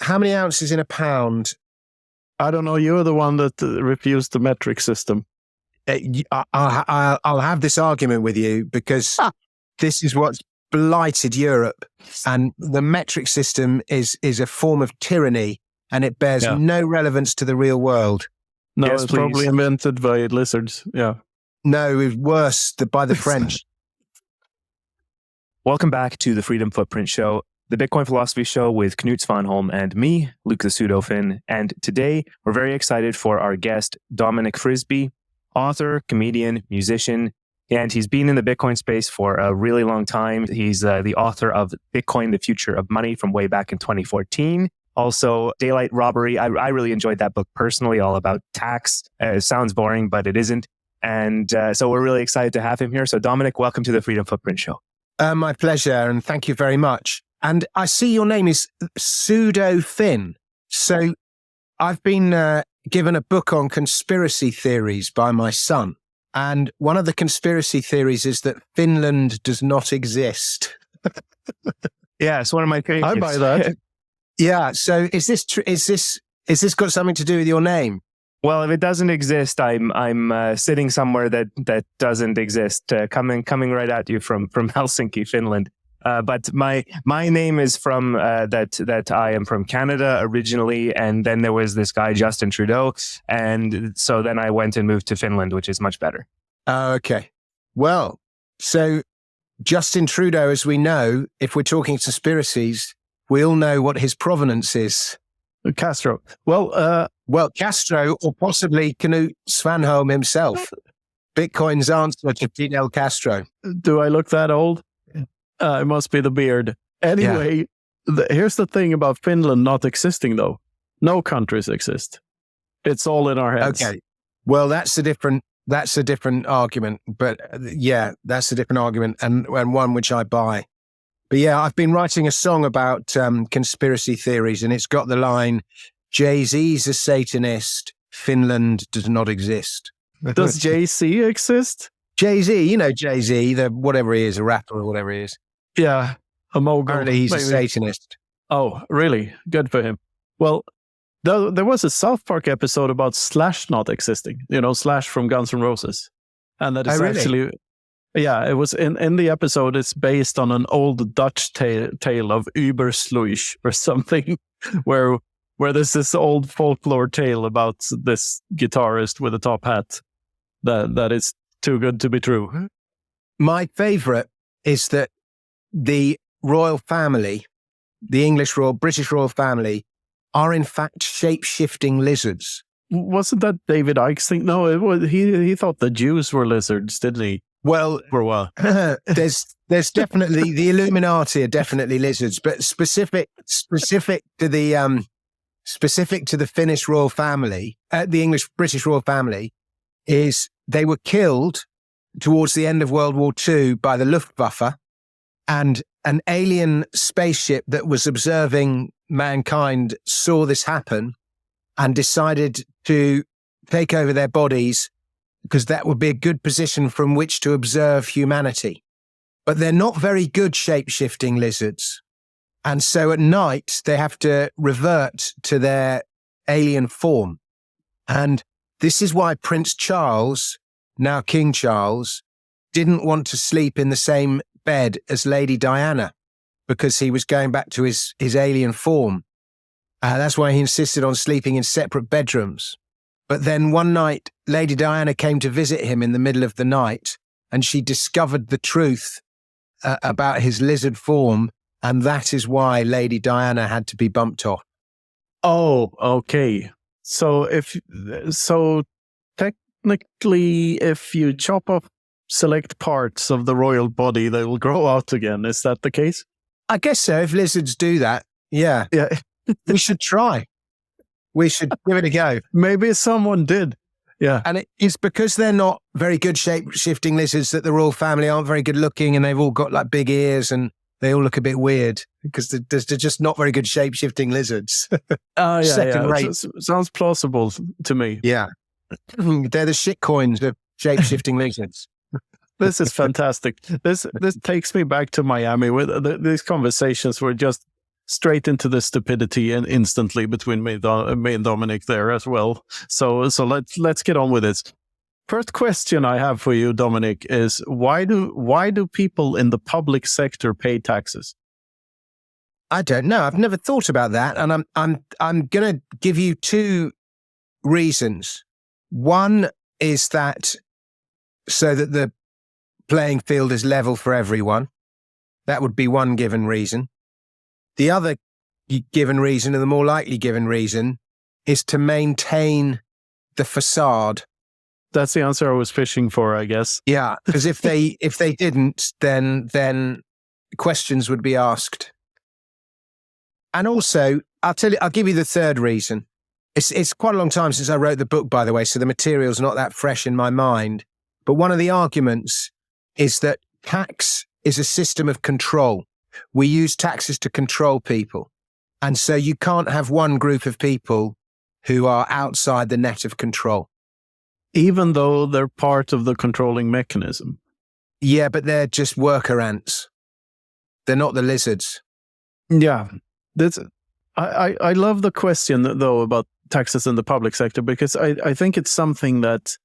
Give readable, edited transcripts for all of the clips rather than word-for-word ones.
how many ounces in a pound? I don't know. You're the one that refused the metric system. I'll have this argument with you because this is what's blighted Europe, and the metric system is a form of tyranny, and it bears no relevance to the real world. No, it's probably invented by lizards. Yeah. No, it was worse by the French. Welcome back to the Freedom Footprint Show, the Bitcoin Philosophy Show with Knut Svanholm and me, Luke the Pseudo-Finn. And today we're very excited for our guest, Dominic Frisby, author, comedian, musician, and he's been in the Bitcoin space for a really long time. He's the author of Bitcoin, the Future of Money from way back in 2014. Also, Daylight Robbery. I really enjoyed that book personally, all about tax. It sounds boring, but it isn't. And so we're really excited to have him here. So Dominic, welcome to the Freedom Footprint Show. My pleasure, and thank you very much. And I see your name is Pseudo-Finn. So I've been given a book on conspiracy theories by my son. And one of the conspiracy theories is that Finland does not exist. Yeah, it's one of my favorites. I buy that. Yeah. So is this got something to do with your name? Well, if it doesn't exist, I'm sitting somewhere that doesn't exist, coming right at you from Helsinki, Finland. But my name is from that I am from Canada originally, and then there was this guy Justin Trudeau, and so then I went and moved to Finland, which is much better. Okay. Well, so Justin Trudeau, as we know, if we're talking conspiracies, we all know what his provenance is. Castro. Well, Castro, or possibly Knut Svanholm himself. Bitcoin's answer to Fidel Castro. Do I look that old? It must be the beard. Anyway, here's the thing about Finland not existing, though. No countries exist. It's all in our heads. Okay. Well, that's a different argument. But that's a different argument, and one which I buy. But yeah, I've been writing a song about conspiracy theories, and it's got the line, Jay-Z's a Satanist, Finland does not exist. Does Jay-Z exist? Jay-Z, you know Jay-Z, whatever he is, a rapper or whatever he is. Yeah, a mogul. Apparently he's a Satanist. Oh, really? Good for him. Well, there was a South Park episode about Slash not existing. You know, Slash from Guns N' Roses. And that is actually... Yeah, it was in the episode, it's based on an old Dutch tale of Übersluis or something, where there's this old folklore tale about this guitarist with a top hat that is too good to be true. My favorite is that the royal family, the British royal family, are in fact shape-shifting lizards. Wasn't that David Icke's thing? No, he thought the Jews were lizards, didn't he? Well, for a while. there's definitely the Illuminati are definitely lizards, but specific to the Finnish royal family, the British royal family, is they were killed towards the end of World War II by the Luftwaffe, and an alien spaceship that was observing mankind saw this happen and decided to take over their bodies, because that would be a good position from which to observe humanity. But they're not very good shape-shifting lizards. And so at night, they have to revert to their alien form. And this is why Prince Charles, now King Charles, didn't want to sleep in the same bed as Lady Diana, because he was going back to his alien form. That's why he insisted on sleeping in separate bedrooms. But then one night, Lady Diana came to visit him in the middle of the night, and she discovered the truth about his lizard form, and that is why Lady Diana had to be bumped off. Oh, okay. So technically, if you chop off select parts of the royal body, they will grow out again. Is that the case? I guess so. If lizards do that, yeah. We should try. We should give it a go. Maybe someone did. Yeah. And it's because they're not very good shape-shifting lizards that the royal family aren't very good looking, and they've all got like big ears and they all look a bit weird because they're just not very good shape-shifting lizards. Oh, yeah. Second rate. Sounds plausible to me. Yeah. They're the shit coins of shape-shifting lizards. This is fantastic. This takes me back to Miami, where these conversations were just straight into the stupidity and instantly between me and Dominic there as well. So let's get on with this. First question I have for you, Dominic, is why do people in the public sector pay taxes? I don't know. I've never thought about that, and I'm going to give you two reasons. One is that so that the playing field is level for everyone. That would be one given reason. The other given reason, and the more likely given reason, is to maintain the facade. That's the answer I was fishing for, I guess. Yeah, because if they didn't, then questions would be asked. And also, I'll give you the third reason. It's quite a long time since I wrote the book, by the way, so the material's not that fresh in my mind. But one of the arguments is that tax is a system of control. We use taxes to control people. And so you can't have one group of people who are outside the net of control. Even though they're part of the controlling mechanism. Yeah, but they're just worker ants. They're not the lizards. Yeah. I love the question, though, about taxes in the public sector, because I think it's something that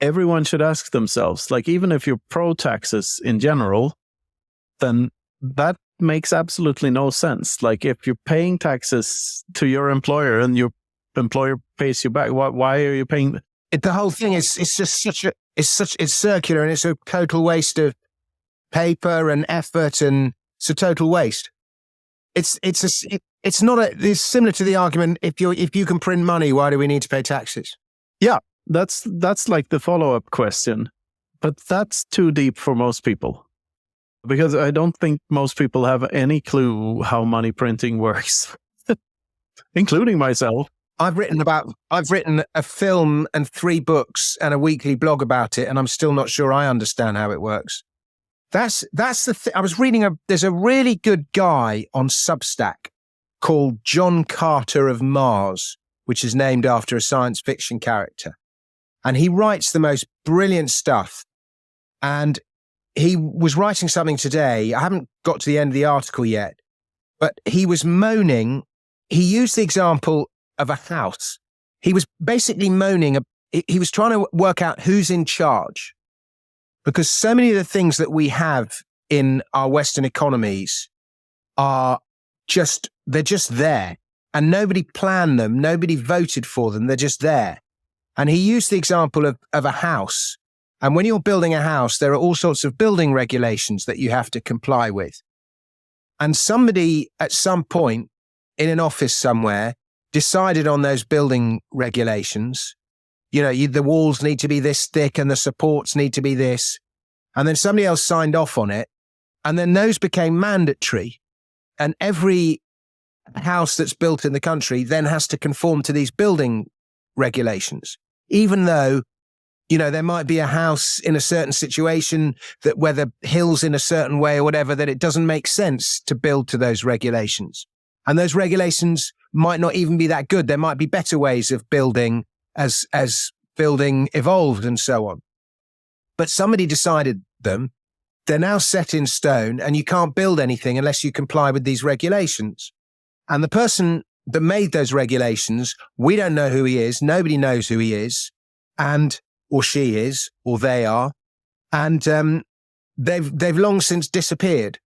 everyone should ask themselves. Like, even if you're pro taxes in general, then that makes absolutely no sense. Like, if you're paying taxes to your employer and your employer pays you back, why are you paying? The whole thing is it's circular, and it's a total waste of paper and effort, and it's a total waste. It's similar to the argument, if you can print money, why do we need to pay taxes? Yeah, that's like the follow-up question, but that's too deep for most people, because I don't think most people have any clue how money printing works, including myself. I've written a film and 3 books and a weekly blog about it, and I'm still not sure I understand how it works. That's the thing. I was reading there's a really good guy on Substack called John Carter of Mars, which is named after a science fiction character. And he writes the most brilliant stuff. And he was writing something today. I haven't got to the end of the article yet, but he was moaning. He used the example of a house. He was basically moaning. He was trying to work out who's in charge, because so many of the things that we have in our Western economies they're just there, and nobody planned them. Nobody voted for them. They're just there. And he used the example of a house. And when you're building a house, there are all sorts of building regulations that you have to comply with. And somebody at some point in an office somewhere decided on those building regulations. The walls need to be this thick and the supports need to be this. And then somebody else signed off on it. And then those became mandatory. And every house that's built in the country then has to conform to these building regulations, even though, there might be a house in a certain situation where the hill's in a certain way or whatever, that it doesn't make sense to build to those regulations. And those regulations might not even be that good. There might be better ways of building as building evolved and so on. But somebody decided them. They're now set in stone, and you can't build anything unless you comply with these regulations. And the person that made those regulations, we don't know who he is. Nobody knows who he is, or she is, or they are. And they've long since disappeared,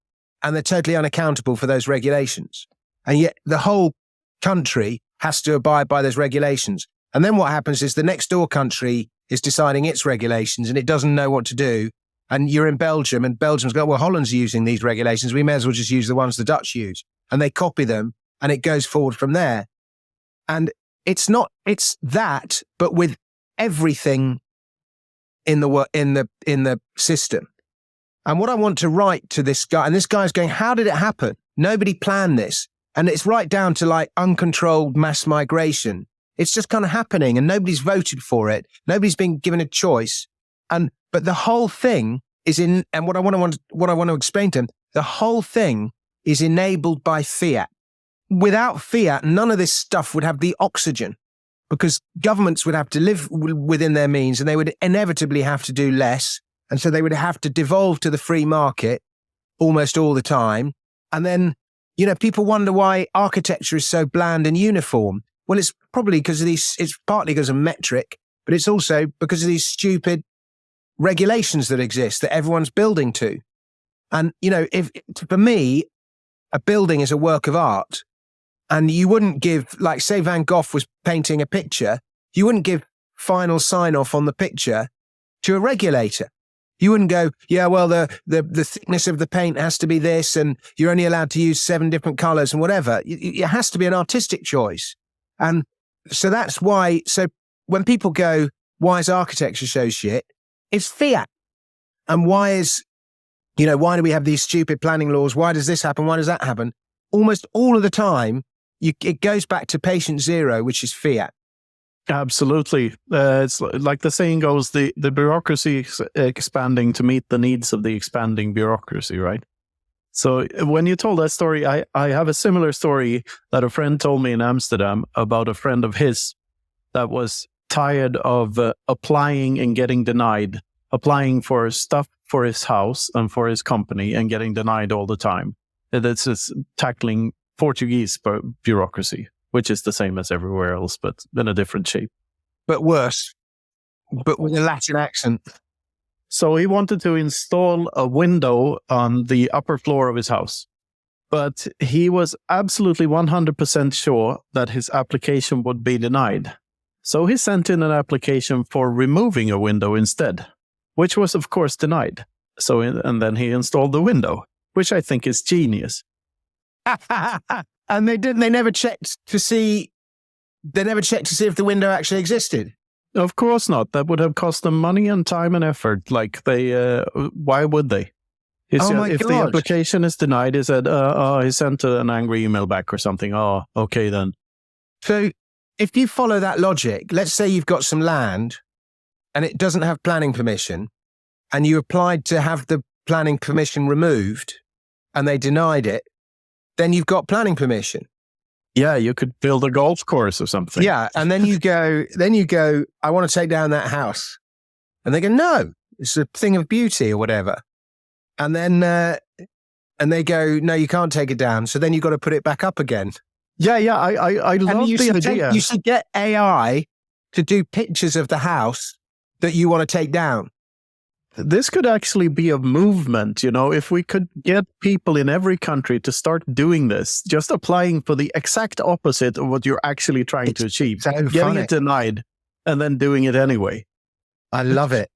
and they're totally unaccountable for those regulations. And yet the whole country has to abide by those regulations. And then what happens is the next door country is deciding its regulations, and it doesn't know what to do. And you're in Belgium, and Belgium's got, well, Holland's using these regulations. We may as well just use the ones the Dutch use. And they copy them, and it goes forward from there. And it's that, but with everything in the system. And what I want to write to this guy, and this guy's going, how did it happen? Nobody planned this. And it's right down to like uncontrolled mass migration. It's just kind of happening, and nobody's voted for it. Nobody's been given a choice. But the whole thing is and what I want to explain to him, the whole thing is enabled by fiat. Without fiat, none of this stuff would have the oxygen, because governments would have to live within their means, and they would inevitably have to do less. And so they would have to devolve to the free market almost all the time. And then, people wonder why architecture is so bland and uniform. Well, it's probably because of it's partly because of metric, but it's also because of these stupid regulations that exist that everyone's building to. And, for me, a building is a work of art. And you wouldn't give, like, say Van Gogh was painting a picture, you wouldn't give final sign off on the picture to a regulator. You wouldn't go, yeah, well, the thickness of the paint has to be this, and you're only allowed to use 7 different colors and whatever. It has to be an artistic choice. And so that's why, so when people go, why is architecture so shit? It's fiat. And why do we have these stupid planning laws? Why does this happen? Why does that happen? Almost all of the time, it goes back to patient zero, which is fiat. Absolutely. It's like the saying goes, the bureaucracy is expanding to meet the needs of the expanding bureaucracy, right? So when you told that story, I have a similar story that a friend told me in Amsterdam about a friend of his that was tired of applying and getting denied, applying for stuff for his house and for his company and getting denied all the time. That's just tackling Portuguese bureaucracy, which is the same as everywhere else, but in a different shape. But worse, but with a Latin accent. So he wanted to install a window on the upper floor of his house, but he was absolutely 100% sure that his application would be denied. So he sent in an application for removing a window instead, which was, of course, denied. And then he installed the window, which I think is genius. And they never checked to see if the window actually existed. Of course not. That would have cost them money and time and effort. Like why would they? If the application is denied, he said, he sent an angry email back or something. Oh, okay then. So if you follow that logic, let's say you've got some land and it doesn't have planning permission, and you applied to have the planning permission removed and they denied it, then you've got planning permission. Yeah, you could build a golf course or something. Yeah, and then you go, I want to take down that house. And they go, no, it's a thing of beauty or whatever. And then, and they go, no, you can't take it down. So then you've got to put it back up again. Yeah, I love the idea. You should get AI to do pictures of the house that you want to take down. This could actually be a movement, if we could get people in every country to start doing this, just applying for the exact opposite of what you're actually trying to achieve, getting it denied, and then doing it anyway. I love it.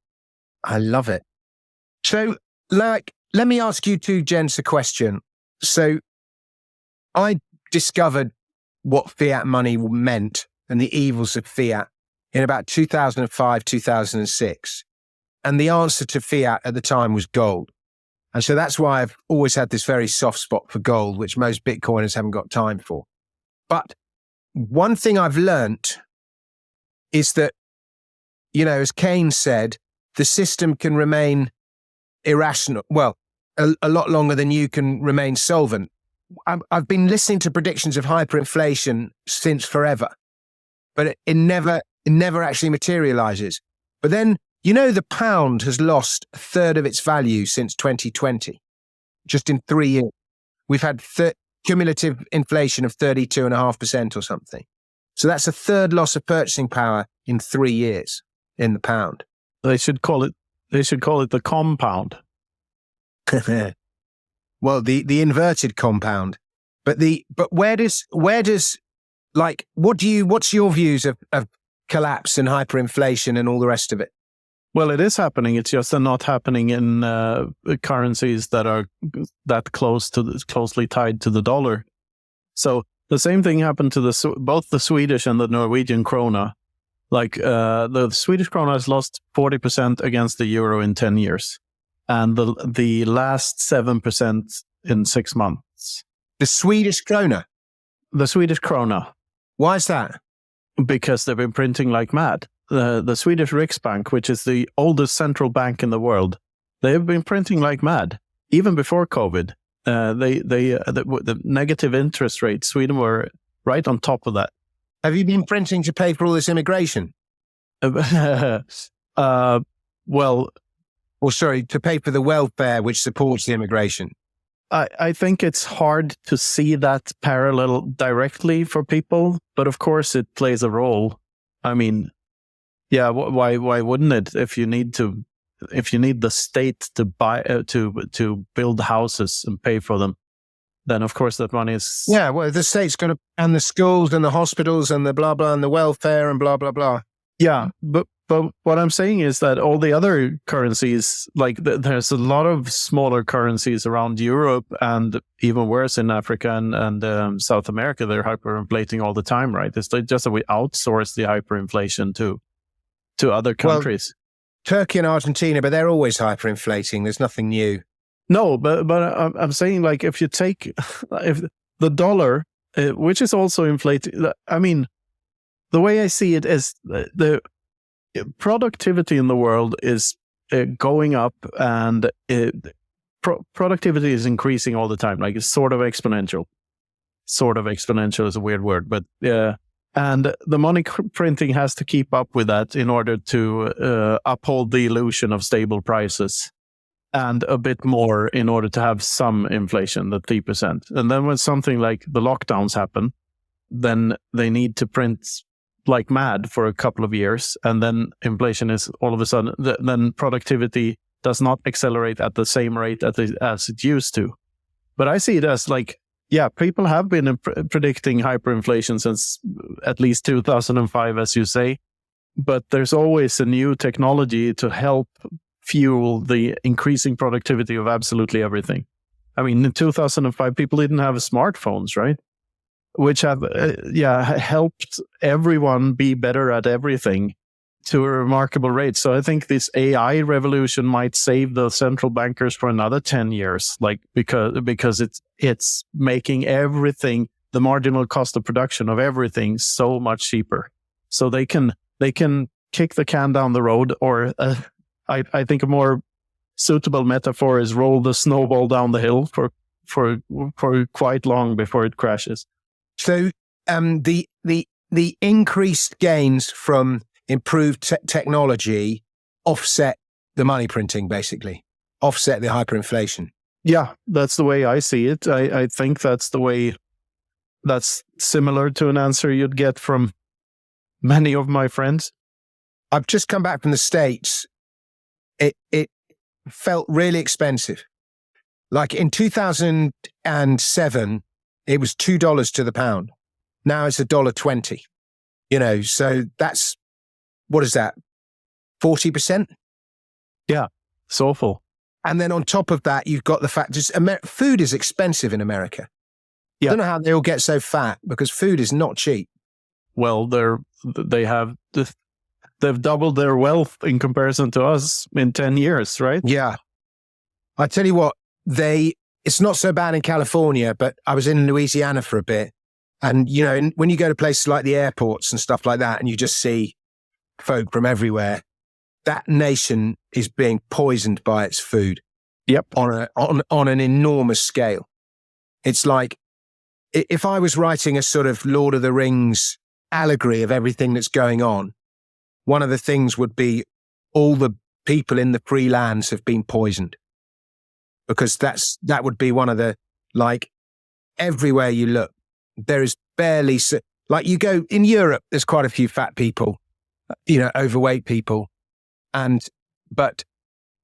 So, let me ask you two gents a question. So, I discovered what fiat money meant and the evils of fiat in about 2005, 2006. And the answer to fiat at the time was gold. And so that's why I've always had this very soft spot for gold, which most Bitcoiners haven't got time for. But one thing I've learnt is that, as Keynes said, the system can remain irrational, well, a lot longer than you can remain solvent. I've been listening to predictions of hyperinflation since forever, but it never actually materializes. But then, the pound has lost a third of its value since 2020, just in 3 years. We've had cumulative inflation of 32.5% or something. So that's a third loss of purchasing power in 3 years in the pound. They should call it the compound. Well, the inverted compound. But what's your views of collapse and hyperinflation and all the rest of it? Well, it is happening. It's just not happening in currencies that are that closely tied to the dollar. So the same thing happened to both the Swedish and the Norwegian krona. Like the Swedish krona has lost 40% against the euro in 10 years, and the last 7% in 6 months. The Swedish krona? The Swedish krona. Why is that? Because they've been printing like mad. The Swedish Riksbank, which is the oldest central bank in the world, they have been printing like mad. Even before COVID, the negative interest rate, Sweden were right on top of that. Have you been printing to pay for all this immigration? To pay for the welfare which supports the immigration. I think it's hard to see that parallel directly for people, but of course it plays a role. I mean, yeah, why wouldn't it? If you need the state to buy to build houses and pay for them, then of course that money is... Yeah, well, the state's going to, and the schools and the hospitals and the blah, blah, and the welfare and blah, blah, blah. Yeah, but what I'm saying is that all the other currencies, like there's a lot of smaller currencies around Europe and even worse in Africa and South America, they're hyperinflating all the time, right? It's just that we outsource the hyperinflation to other countries. Well, Turkey and Argentina, but they're always hyperinflating. There's nothing new. No, but I'm saying, like, if you take if the dollar, which is also inflating, I mean, the way I see it is the productivity in the world is going up, and productivity is increasing all the time. Like, it's sort of exponential. Sort of exponential is a weird word, but and the money printing has to keep up with that in order to uphold the illusion of stable prices, and a bit more in order to have some inflation, the 3%. And then when something like the lockdowns happen, then they need to print like mad for a couple of years. And then inflation is all of a sudden, then productivity does not accelerate at the same rate as it used to. But I see it as like, yeah, people have been predicting hyperinflation since at least 2005, as you say. But there's always a new technology to help fuel the increasing productivity of absolutely everything. I mean, in 2005, people didn't have smartphones, right? Which have, helped everyone be better at everything to a remarkable rate. So I think this AI revolution might save the central bankers for another 10 years, like because it's making everything, the marginal cost of production of everything, so much cheaper. So they can kick the can down the road, or I think a more suitable metaphor is roll the snowball down the hill for quite long before it crashes. So the increased gains from improved technology offset the money printing, basically, offset the hyperinflation. Yeah, that's the way I see it. I think that's the way. That's similar to an answer you'd get from many of my friends. I've just come back from the States. It felt really expensive. Like in 2007, it was $2 to the pound. Now it's $1.20. So that's, what is that? 40%? Yeah, it's awful. And then on top of that, you've got the fact that food is expensive in America. Yeah. I don't know how they all get so fat, because food is not cheap. Well, they've doubled their wealth in comparison to us in 10 years, right? Yeah. I tell you what, it's not so bad in California, but I was in Louisiana for a bit. And, when you go to places like the airports and stuff like that, and you just see folk from everywhere, that nation is being poisoned by its food. Yep. On an enormous scale. It's like, if I was writing a sort of Lord of the Rings allegory of everything that's going on, one of the things would be all the people in the free lands have been poisoned. Because that would be one of the, like, everywhere you look, there is barely, like, you go in Europe, there's quite a few fat people, overweight people. But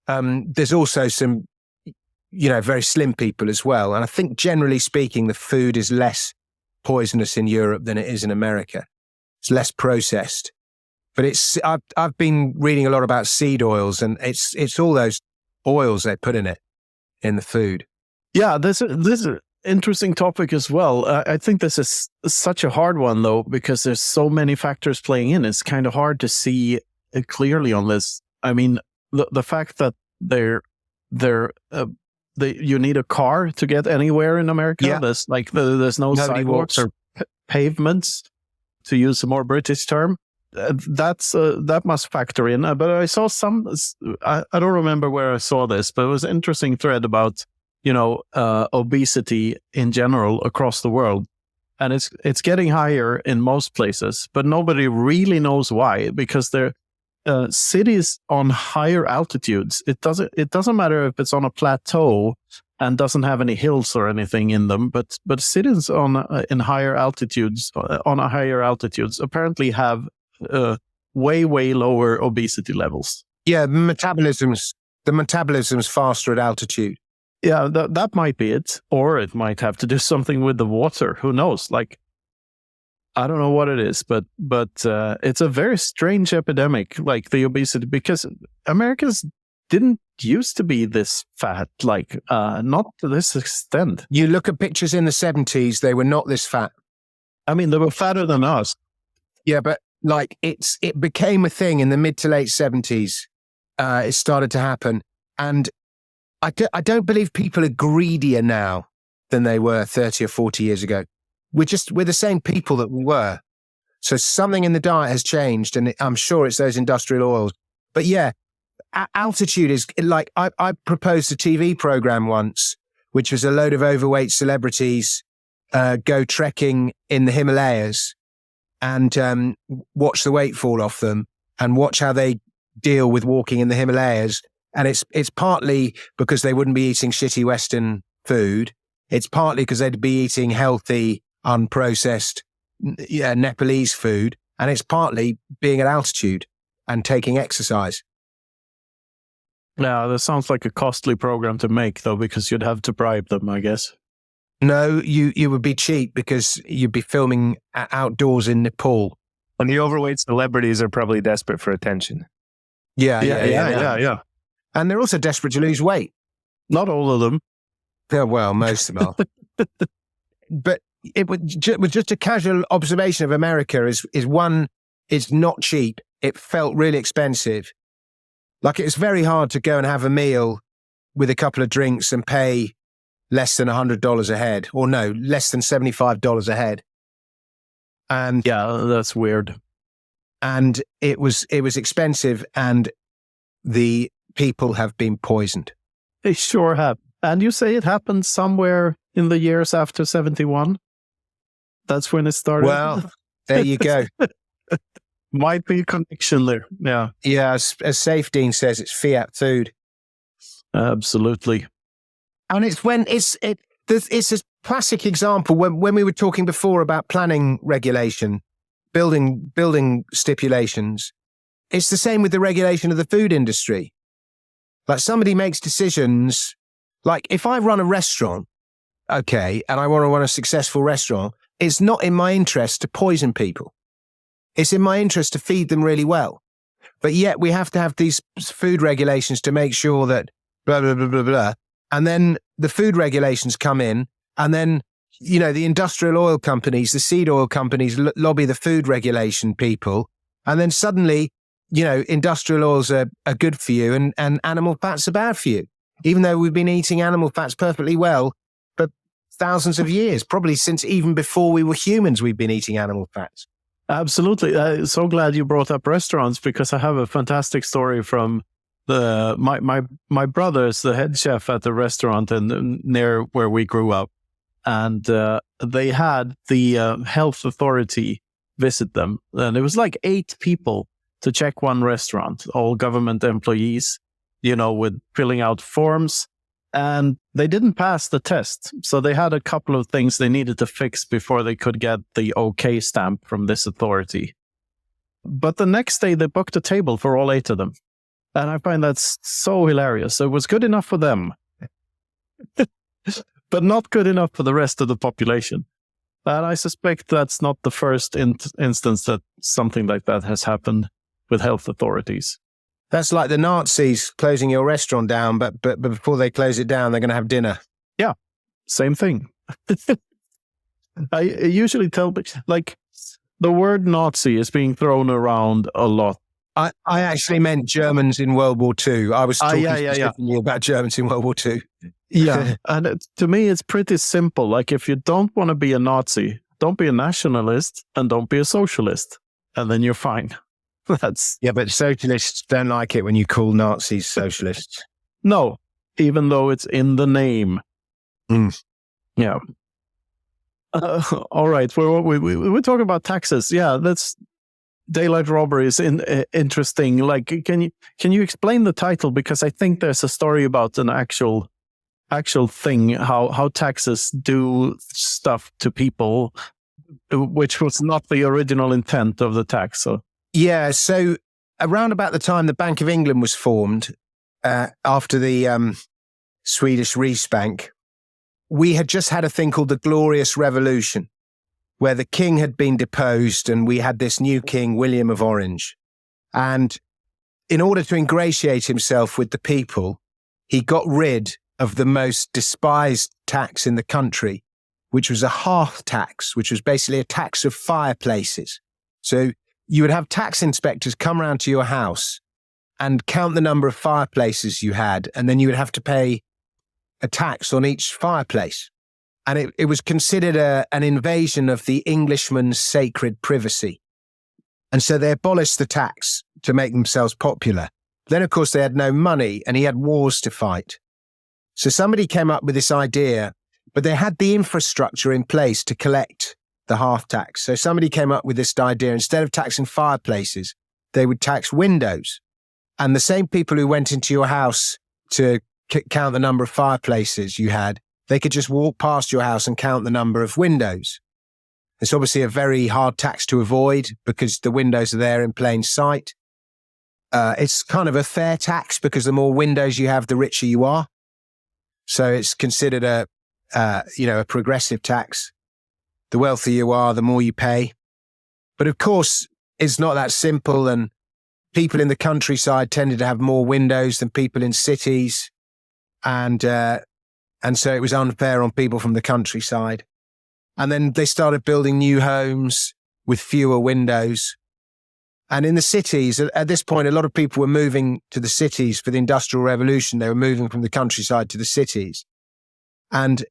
there's also some, very slim people as well. And I think generally speaking, the food is less poisonous in Europe than it is in America. It's less processed. But I've been reading a lot about seed oils, and it's all those oils they put in it, in the food. Yeah, this is an interesting topic as well. I think this is such a hard one, though, because there's so many factors playing in. It's kind of hard to see clearly on this. I mean, the fact that you need a car to get anywhere in America. Yeah. There's no sidewalks or pavements, to use a more British term. That must factor in. But I saw I don't remember where I saw this, but it was an interesting thread about, obesity in general across the world. And it's getting higher in most places, but nobody really knows why, because they're cities on higher altitudes. It doesn't matter if it's on a plateau and doesn't have any hills or anything in them, but cities in higher altitudes, apparently have way lower obesity levels. Yeah, the metabolism's faster at altitude. Yeah, that might be it, or it might have to do something with the water. Who knows? Like, I don't know what it is, but it's a very strange epidemic, like the obesity, because Americans didn't used to be this fat, like not to this extent. You look at pictures in the 70s, they were not this fat. I mean, they were fatter than us. Yeah, but like it became a thing in the mid to late 70s. It started to happen. And I don't believe people are greedier now than they were 30 or 40 years ago. We're the same people that we were. So something in the diet has changed, and I'm sure it's those industrial oils. But yeah, altitude is like, I proposed a TV program once, which was a load of overweight celebrities go trekking in the Himalayas and watch the weight fall off them and watch how they deal with walking in the Himalayas. And it's partly because they wouldn't be eating shitty Western food. It's partly because they'd be eating healthy, unprocessed Nepalese food. And it's partly being at altitude and taking exercise. Yeah, that sounds like a costly program to make, though, because you'd have to bribe them, I guess. No, you would be cheap because you'd be filming outdoors in Nepal. And the overweight celebrities are probably desperate for attention. Yeah. And they're also desperate to lose weight. Not all of them. Yeah, well, most of them are. But it was just a casual observation of America is one, it's not cheap. It felt really expensive. Like, it's very hard to go and have a meal with a couple of drinks and pay less than $100 a head, or no, less than $75 a head. And yeah, that's weird. And it was expensive, and the people have been poisoned. They sure have. And you say it happened somewhere in the years after 71? That's when it started? Well, there you go. Might be a connection there. Yeah. Yeah, as Safe Dean says, it's Fiat Food. Absolutely. And it's when it's a classic example when we were talking before about planning regulation, building stipulations. It's the same with the regulation of the food industry. Like, somebody makes decisions. Like, if I run a restaurant, okay, and I want to run a successful restaurant, it's not in my interest to poison people. It's in my interest to feed them really well. But yet we have to have these food regulations to make sure that blah, blah, blah, blah, blah. And then the food regulations come in, and then, the industrial oil companies, the seed oil companies lobby the food regulation people. And then suddenly, industrial oils are good for you and animal fats are bad for you. Even though we've been eating animal fats perfectly well for thousands of years, probably since even before we were humans, we've been eating animal fats. Absolutely. I'm so glad you brought up restaurants, because I have a fantastic story from my brother's the head chef at the restaurant near where we grew up. And they had the health authority visit them. And it was like 8 people to check one restaurant, all government employees, with filling out forms. And they didn't pass the test. So they had a couple of things they needed to fix before they could get the okay stamp from this authority. But the next day, they booked a table for all 8 of them. And I find that's so hilarious. It was good enough for them, but not good enough for the rest of the population. And I suspect that's not the first instance that something like that has happened with health authorities. That's like the Nazis closing your restaurant down, but before they close it down, they're going to have dinner. Yeah, same thing. I usually tell, like, the word Nazi is being thrown around a lot. I actually meant Germans in World War II. I was talking specifically about Germans in World War II. Yeah, and to me, it's pretty simple. Like, if you don't want to be a Nazi, don't be a nationalist and don't be a socialist, and then you're fine. Yeah, but socialists don't like it when you call Nazis socialists. No, even though it's in the name. Mm. Yeah. All right. We're talking about taxes. Yeah, that's daylight robbery is interesting. Like, can you explain the title? Because I think there's a story about an actual actual thing, how taxes do stuff to people, which was not the original intent of the tax. So yeah, so around about the time the Bank of England was formed, after the Swedish Riksbank, we had just had a thing called the Glorious Revolution, where the king had been deposed and we had this new king, William of Orange. And in order to ingratiate himself with the people, he got rid of the most despised tax in the country, which was a hearth tax, which was basically a tax of fireplaces. So you would have tax inspectors come round to your house and count the number of fireplaces you had, and then you would have to pay a tax on each fireplace. And it was considered an invasion of the Englishman's sacred privacy. And so they abolished the tax to make themselves popular. Then, of course, they had no money and he had wars to fight. So somebody came up with this idea, but they had the infrastructure in place to collect the hearth tax. So somebody came up with this idea, instead of taxing fireplaces, they would tax windows. And the same people who went into your house to count the number of fireplaces you had, they could just walk past your house and count the number of windows. It's obviously a very hard tax to avoid because the windows are there in plain sight. It's kind of a fair tax because the more windows you have, the richer you are. So it's considered a progressive tax. The wealthier you are, the more you pay. But of course, it's not that simple, and people in the countryside tended to have more windows than people in cities. And so it was unfair on people from the countryside. And then they started building new homes with fewer windows. And in the cities, at this point, a lot of people were moving to the cities for the Industrial Revolution. They were moving from the countryside to the cities. And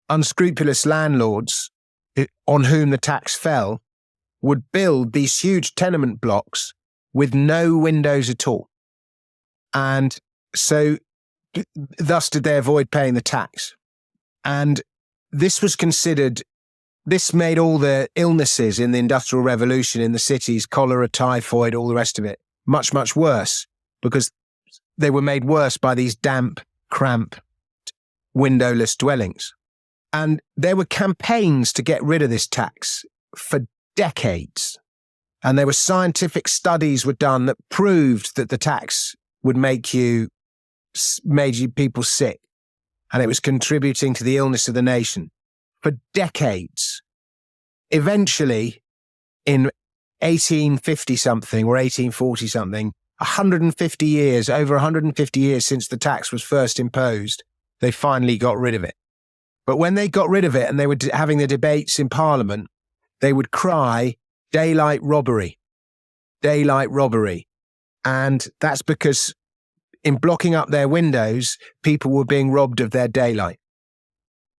unscrupulous landlords on whom the tax fell would build these huge tenement blocks with no windows at all. And so thus did they avoid paying the tax. And this made all the illnesses in the Industrial Revolution in the cities, cholera, typhoid, all the rest of it, much, much worse, because they were made worse by these damp, cramped, windowless dwellings. And there were campaigns to get rid of this tax for decades. And there were scientific studies were done that proved that the tax would made people sick. And it was contributing to the illness of the nation for decades. Eventually, in 1850-something or 1840-something, 150 years since the tax was first imposed, they finally got rid of it. But when they got rid of it and they were having the debates in Parliament, they would cry, daylight robbery, daylight robbery. And that's because in blocking up their windows, people were being robbed of their daylight.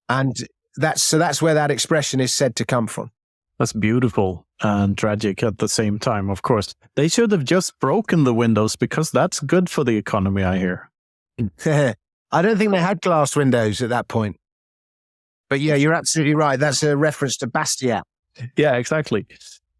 And that's where that expression is said to come from. That's beautiful and tragic at the same time, of course. They should have just broken the windows because that's good for the economy, I hear. I don't think they had glass windows at that point. But yeah, you're absolutely right. That's a reference to Basquiat. Yeah, exactly.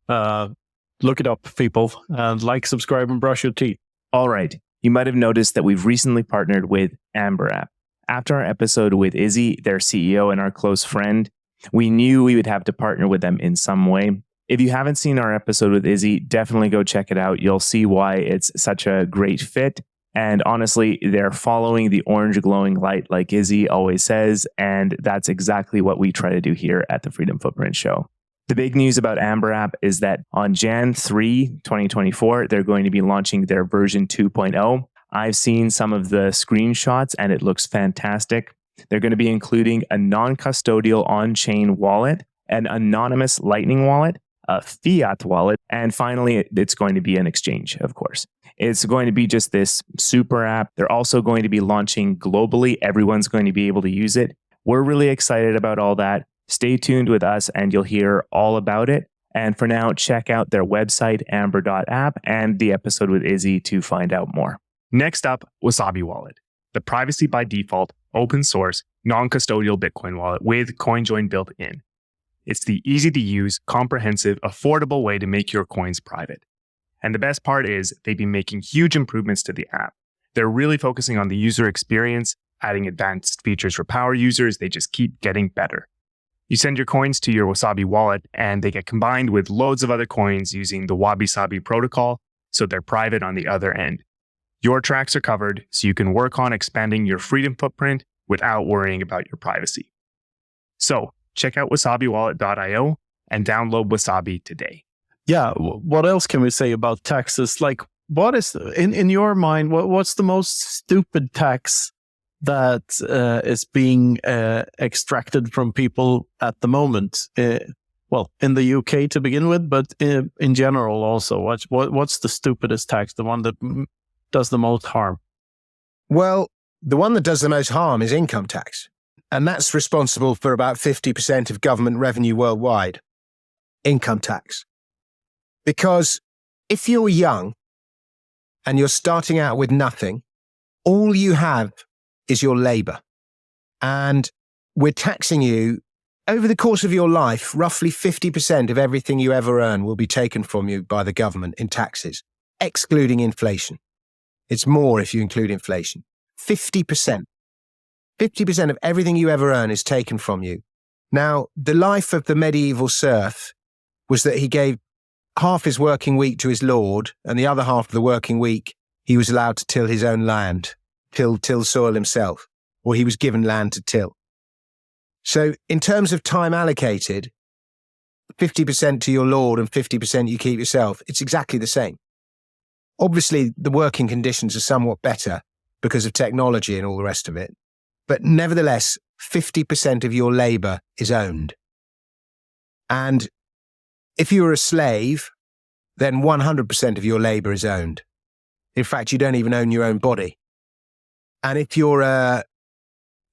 Look it up, people. And like, subscribe, and brush your teeth. All right. You might have noticed that we've recently partnered with Amber App. After our episode with Izzy, their CEO and our close friend, we knew we would have to partner with them in some way. If you haven't seen our episode with Izzy, definitely go check it out. You'll see why it's such a great fit. And honestly, they're following the orange glowing light like Izzy always says. And that's exactly what we try to do here at the Freedom Footprint Show. The big news about Amber App is that on Jan 3, 2024, they're going to be launching their version 2.0. I've seen some of the screenshots and it looks fantastic. They're going to be including a non-custodial on-chain wallet, an anonymous Lightning wallet, a Fiat wallet, and finally, it's going to be an exchange, of course. It's going to be just this super app. They're also going to be launching globally. Everyone's going to be able to use it. We're really excited about all that. Stay tuned with us and you'll hear all about it. And for now, check out their website, amber.app, and the episode with Izzy to find out more. Next up, Wasabi Wallet, the privacy by default, open source, non-custodial Bitcoin wallet with CoinJoin built in. It's the easy to use, comprehensive, affordable way to make your coins private. And the best part is they've been making huge improvements to the app. They're really focusing on the user experience, adding advanced features for power users. They just keep getting better. You send your coins to your Wasabi wallet, and they get combined with loads of other coins using the Wabi-Sabi protocol, so they're private on the other end. Your tracks are covered, so you can work on expanding your freedom footprint without worrying about your privacy. So, check out wasabiwallet.io and download Wasabi today. Yeah, what else can we say about taxes? Like, what is, in your mind, what's the most stupid tax that is being extracted from people at the moment? Well, in the UK to begin with, but in general also. What's the stupidest tax, the one that does the most harm? Well, the one that does the most harm is income tax. And that's responsible for about 50% of government revenue worldwide. Income tax. Because if you're young and you're starting out with nothing, all you have is your labor. And we're taxing you over the course of your life. Roughly 50% of everything you ever earn will be taken from you by the government in taxes, excluding inflation. It's more if you include inflation. 50%. 50% of everything you ever earn is taken from you. Now, the life of the medieval serf was that he gave half his working week to his lord, and the other half of the working week, he was allowed to till his own land, till soil himself, or he was given land to till. So in terms of time allocated, 50% to your lord and 50% you keep yourself, it's exactly the same. Obviously, the working conditions are somewhat better because of technology and all the rest of it. But nevertheless, 50% of your labor is owned. And if you're a slave, then 100% of your labor is owned. In fact, you don't even own your own body. And if you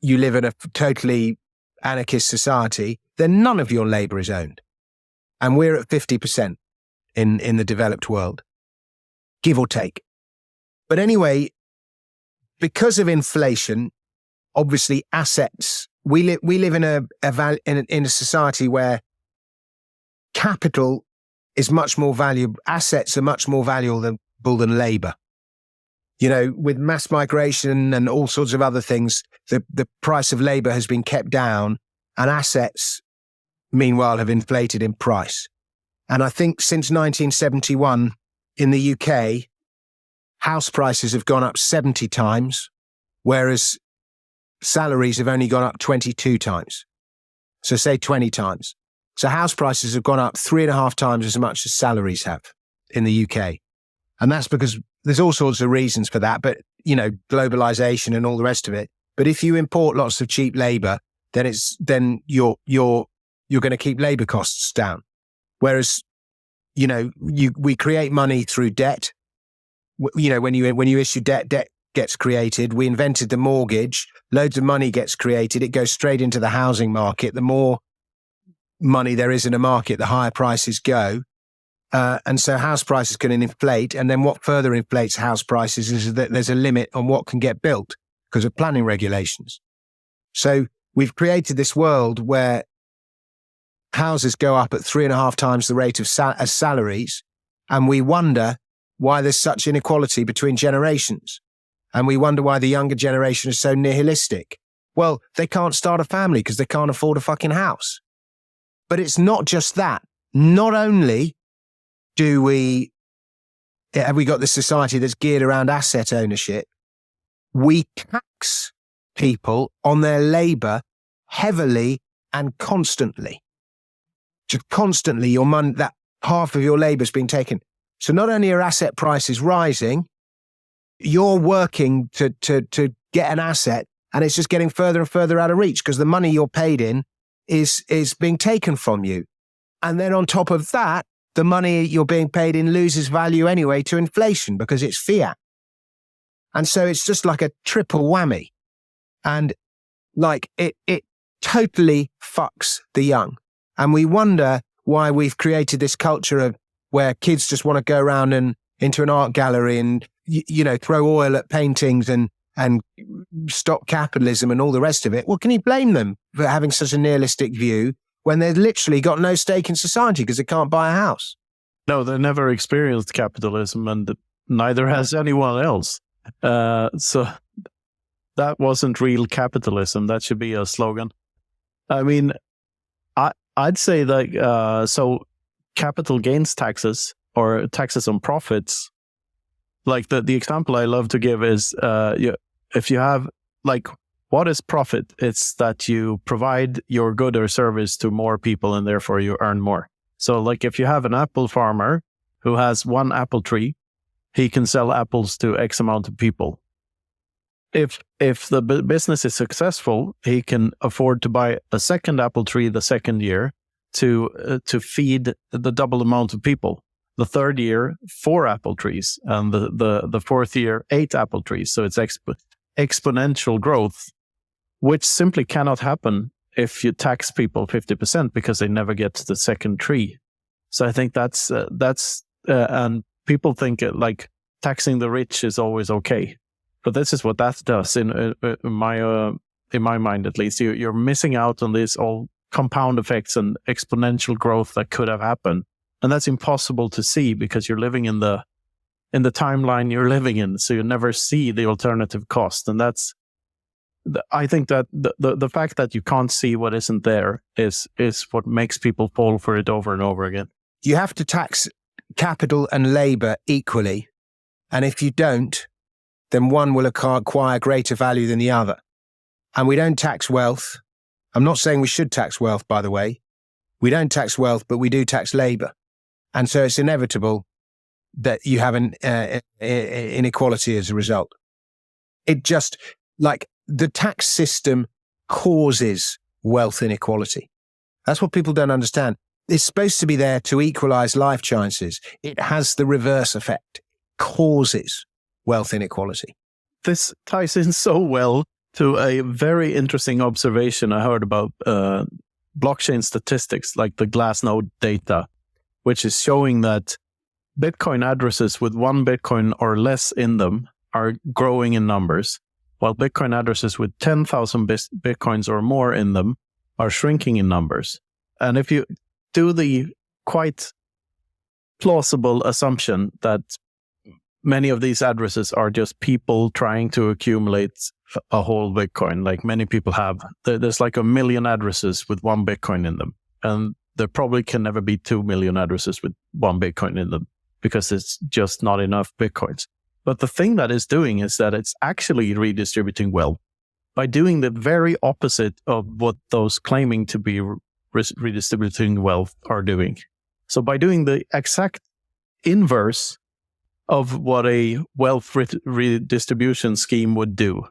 live in a totally anarchist society, then none of your labor is owned. And we're at 50% in the developed world, give or take. But anyway, because of inflation, obviously assets, we live in a society where capital is much more valuable, assets are much more valuable than labor. You know, with mass migration and all sorts of other things, the price of labor has been kept down, and assets, meanwhile, have inflated in price. And I think since 1971 in the UK, house prices have gone up 70 times, whereas salaries have only gone up 22 times. So say 20 times. So house prices have gone up 3.5 times as much as salaries have in the UK. And that's because there's all sorts of reasons for that, but, you know, globalization and all the rest of it. But if you import lots of cheap labor, then you're going to keep labor costs down. Whereas, you know, we create money through debt. You know, when you issue debt gets created. We invented the mortgage. Loads of money gets created. It goes straight into the housing market. The more money there is in a market, the higher prices go. And so house prices can inflate. And then what further inflates house prices is that there's a limit on what can get built because of planning regulations. So we've created this world where houses go up at 3.5 times the rate of as salaries. And we wonder why there's such inequality between generations. And we wonder why the younger generation is so nihilistic. Well, they can't start a family because they can't afford a fucking house. But it's not just that. Not only have we got this society that's geared around asset ownership, we tax people on their labor heavily and constantly. Just constantly, your money, that half of your labor is being taken. So not only are asset prices rising, you're working to get an asset, and it's just getting further and further out of reach because the money you're paid in is being taken from you. And then on top of that, the money you're being paid in loses value anyway to inflation because it's fiat. And so it's just like a triple whammy. And like it totally fucks the young. And we wonder why we've created this culture of where kids just want to go around and into an art gallery and, you know, throw oil at paintings and stop capitalism and all the rest of it. Well, can you blame them for having such a nihilistic view when they've literally got no stake in society because they can't buy a house? No, they never experienced capitalism, and neither has anyone else. So that wasn't real capitalism. That should be a slogan. I mean, I'd say that so capital gains taxes or taxes on profits, like the example I love to give is if you have, like, what is profit? It's that you provide your good or service to more people and therefore you earn more. So like if you have an apple farmer who has one apple tree, he can sell apples to X amount of people. If the business is successful, he can afford to buy a second apple tree the second year to feed the double amount of people. The third year, 4 apple trees, and the fourth year, 8 apple trees. So it's exponential growth, which simply cannot happen if you tax people 50% because they never get to the second tree. So I think that's and people think like taxing the rich is always okay. But this is what that does in my mind, at least. You're missing out on these all compound effects and exponential growth that could have happened, and that's impossible to see because you're living in the timeline you're living in, so you never see the alternative cost. And that's, I think that the fact that you can't see what isn't there is what makes people fall for it over and over again. You have to tax capital and labor equally, and if you don't, then one will acquire greater value than the other. And we don't tax wealth. I'm not saying we should tax wealth, by the way. We don't tax wealth, but we do tax labor. And so it's inevitable that you have an inequality as a result. It just, like, the tax system causes wealth inequality. That's what people don't understand. It's supposed to be there to equalize life chances. It has the reverse effect. It causes wealth inequality. This ties in so well to a very interesting observation I heard about blockchain statistics, like the Glassnode data, which is showing that Bitcoin addresses with 1 Bitcoin or less in them are growing in numbers, while Bitcoin addresses with 10,000 Bitcoins or more in them are shrinking in numbers. And if you do the quite plausible assumption that many of these addresses are just people trying to accumulate a whole Bitcoin, like many people have. There's like 1 million addresses with 1 Bitcoin in them. And there probably can never be 2 million addresses with 1 Bitcoin in them because it's just not enough Bitcoins. But the thing that it's doing is that it's actually redistributing wealth by doing the very opposite of what those claiming to be redistributing wealth are doing. So by doing the exact inverse of what a wealth redistribution scheme would do,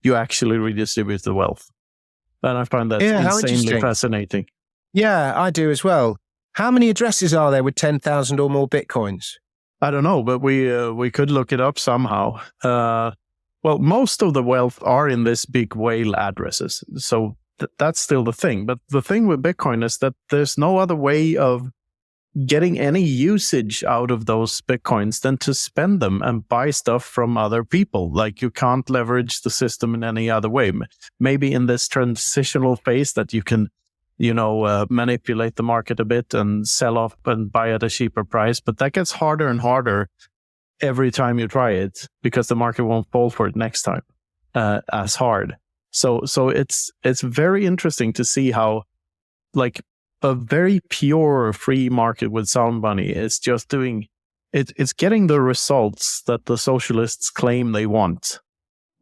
you actually redistribute the wealth. And I find that insanely fascinating. Yeah, I do as well. How many addresses are there with 10,000 or more Bitcoins? I don't know, but we could look it up somehow. Well, most of the wealth are in this big whale addresses. So that's still the thing. But the thing with Bitcoin is that there's no other way of getting any usage out of those Bitcoins than to spend them and buy stuff from other people. Like, you can't leverage the system in any other way. Maybe in this transitional phase that you can, manipulate the market a bit and sell off and buy at a cheaper price. But that gets harder and harder every time you try it because the market won't fall for it next time as hard. So it's very interesting to see how, like, a very pure free market with sound money is just doing it. It's getting the results that the socialists claim they want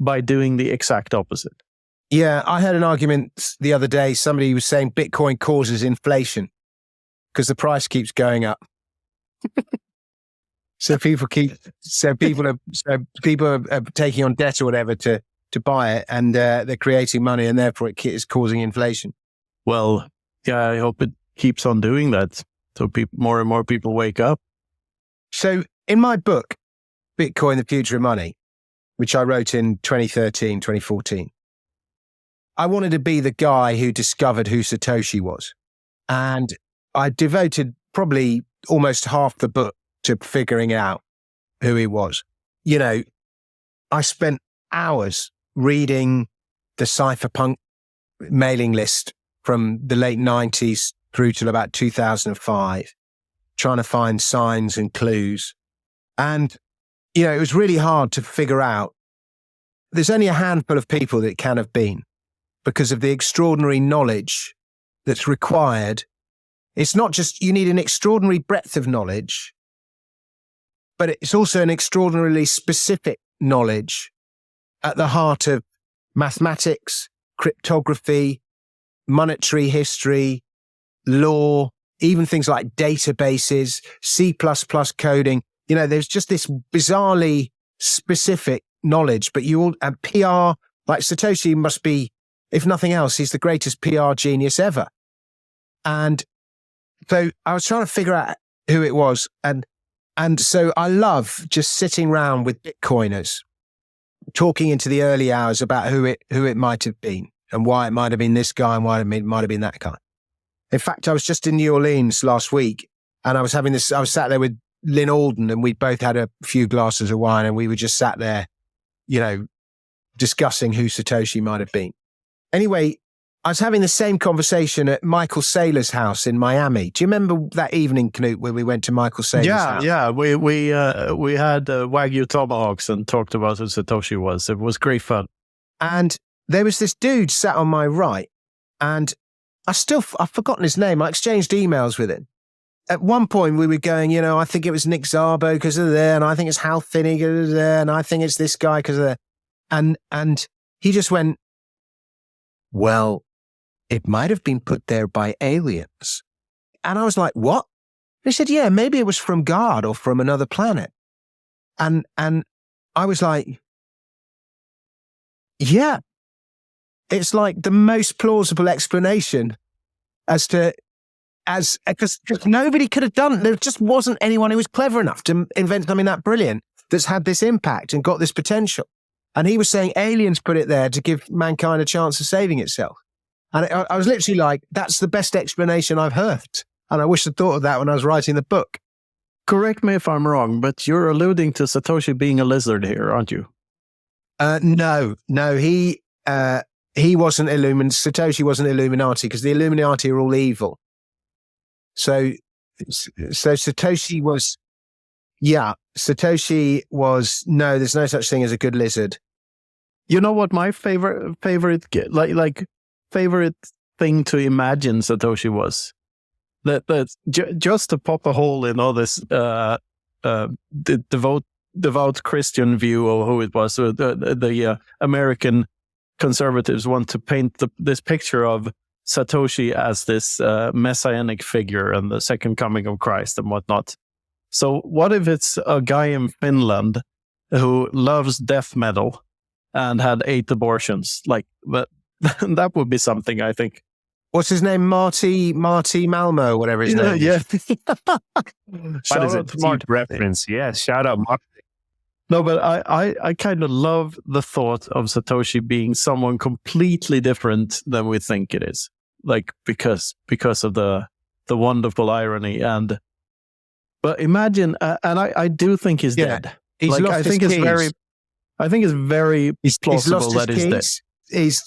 by doing the exact opposite. Yeah, I had an argument the other day. Somebody was saying Bitcoin causes inflation because the price keeps going up. So people are taking on debt or whatever to buy it, and they're creating money, and therefore it is causing inflation. Well, yeah, I hope it keeps on doing that, so more and more people wake up. So in my book, Bitcoin, the Future of Money, which I wrote in 2013, 2014, I wanted to be the guy who discovered who Satoshi was. And I devoted probably almost half the book to figuring out who he was. I spent hours reading the cypherpunk mailing list from the late 90s through till about 2005, trying to find signs and clues. And, it was really hard to figure out there's only a handful of people that it can have been because of the extraordinary knowledge that's required. It's not just, you need an extraordinary breadth of knowledge, but it's also an extraordinarily specific knowledge at the heart of mathematics, cryptography, monetary history, law, even things like databases, C++ coding. You know, there's just this bizarrely specific knowledge, but and PR, like Satoshi must be, if nothing else, he's the greatest PR genius ever. And so I was trying to figure out who it was. And so I love just sitting around with Bitcoiners, talking into the early hours about who it might have been and why it might have been this guy and why it might have been that guy. In fact, I was just in New Orleans last week and I was sat there with Lynn Alden and we both had a few glasses of wine and we were just sat there, you know, discussing who Satoshi might have been. Anyway, I was having the same conversation at Michael Saylor's house in Miami. Do you remember that evening, Knut, when we went to Michael Saylor's house? Yeah. We had Wagyu tomahawks and talked about who Satoshi was. It was great fun. And there was this dude sat on my right, and I've forgotten his name. I exchanged emails with him. At one point, we were going, you know, I think it was Nick Szabo because of there, and I think it's Hal Finney because of there, and I think it's this guy because of there. And he just went, well, it might have been put there by aliens. And I was like, what? And he said, yeah, maybe it was from God or from another planet. And I was like, yeah, it's like the most plausible explanation because nobody could have done it. There just wasn't anyone who was clever enough to invent something that brilliant that's had this impact and got this potential. And he was saying aliens put it there to give mankind a chance of saving itself. And I was literally like, that's the best explanation I've heard. And I wish I'd thought of that when I was writing the book. Correct me if I'm wrong, but you're alluding to Satoshi being a lizard here, aren't you? No, he wasn't Satoshi wasn't Illuminati because the Illuminati are all evil. So Satoshi was, no, there's no such thing as a good lizard. You know what my favorite thing to imagine Satoshi was? That just to pop a hole in all this devout Christian view of who it was. So the American conservatives want to paint this picture of Satoshi as this messianic figure and the second coming of Christ and whatnot. So what if it's a guy in Finland who loves death metal and had 8 abortions? Like, that would be something, I think. What's his name? Marty Malmo, whatever his name is. Yeah. That is a deep reference. Yes, shout out Marty. No, but I kind of love the thought of Satoshi being someone completely different than we think it is. Like, because of the wonderful irony. But imagine, and I do think he's dead. He's lost his keys. I think it's very plausible that he's dead.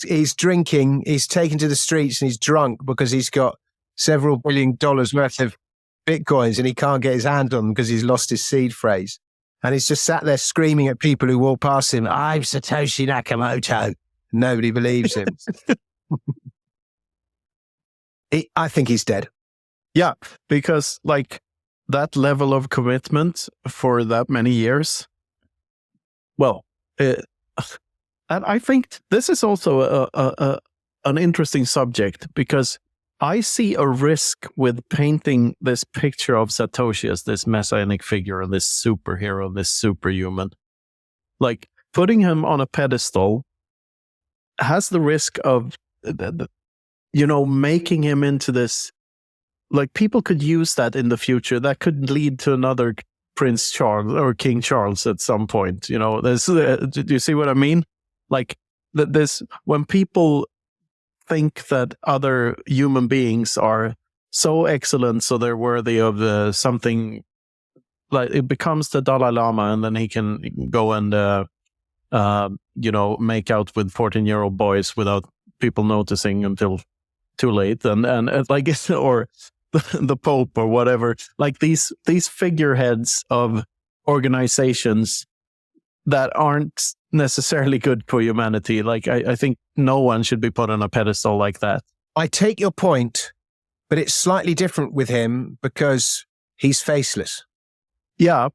He's drinking, he's taken to the streets and he's drunk because he's got several $1 billion worth of Bitcoins and he can't get his hand on them because he's lost his seed phrase. And he's just sat there screaming at people who walk past him, I'm Satoshi Nakamoto. Nobody believes him. I think he's dead. Yeah, because like that level of commitment for that many years, and I think this is also an interesting subject because I see a risk with painting this picture of Satoshi as this messianic figure and this superhero, this superhuman. Like putting him on a pedestal has the risk of, making him into this, like people could use that in the future. That could lead to another Prince Charles or King Charles at some point. Do you see what I mean? Like this, when people think that other human beings are so excellent, so they're worthy of something, like it becomes the Dalai Lama, and then he can go and make out with 14-year-old boys without people noticing until too late, and like or the Pope or whatever. Like these figureheads of organizations that aren't necessarily good for humanity. Like, I think no one should be put on a pedestal like that. I take your point, but it's slightly different with him because he's faceless. Yeah.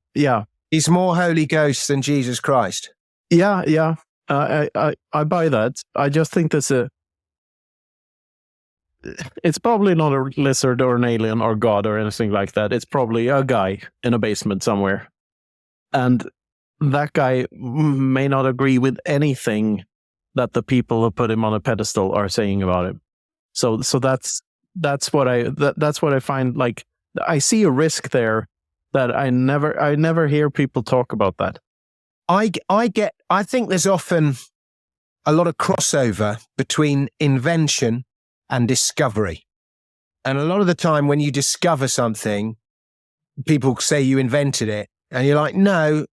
He's more Holy Ghost than Jesus Christ. Yeah. I buy that. I just think it's probably not a lizard or an alien or God or anything like that. It's probably a guy in a basement somewhere. And that guy may not agree with anything that the people who put him on a pedestal are saying about him. So that's what I find. Like, I see a risk there that I never hear people talk about that. I think there's often a lot of crossover between invention and discovery. And a lot of the time when you discover something, people say you invented it. And you're like, no,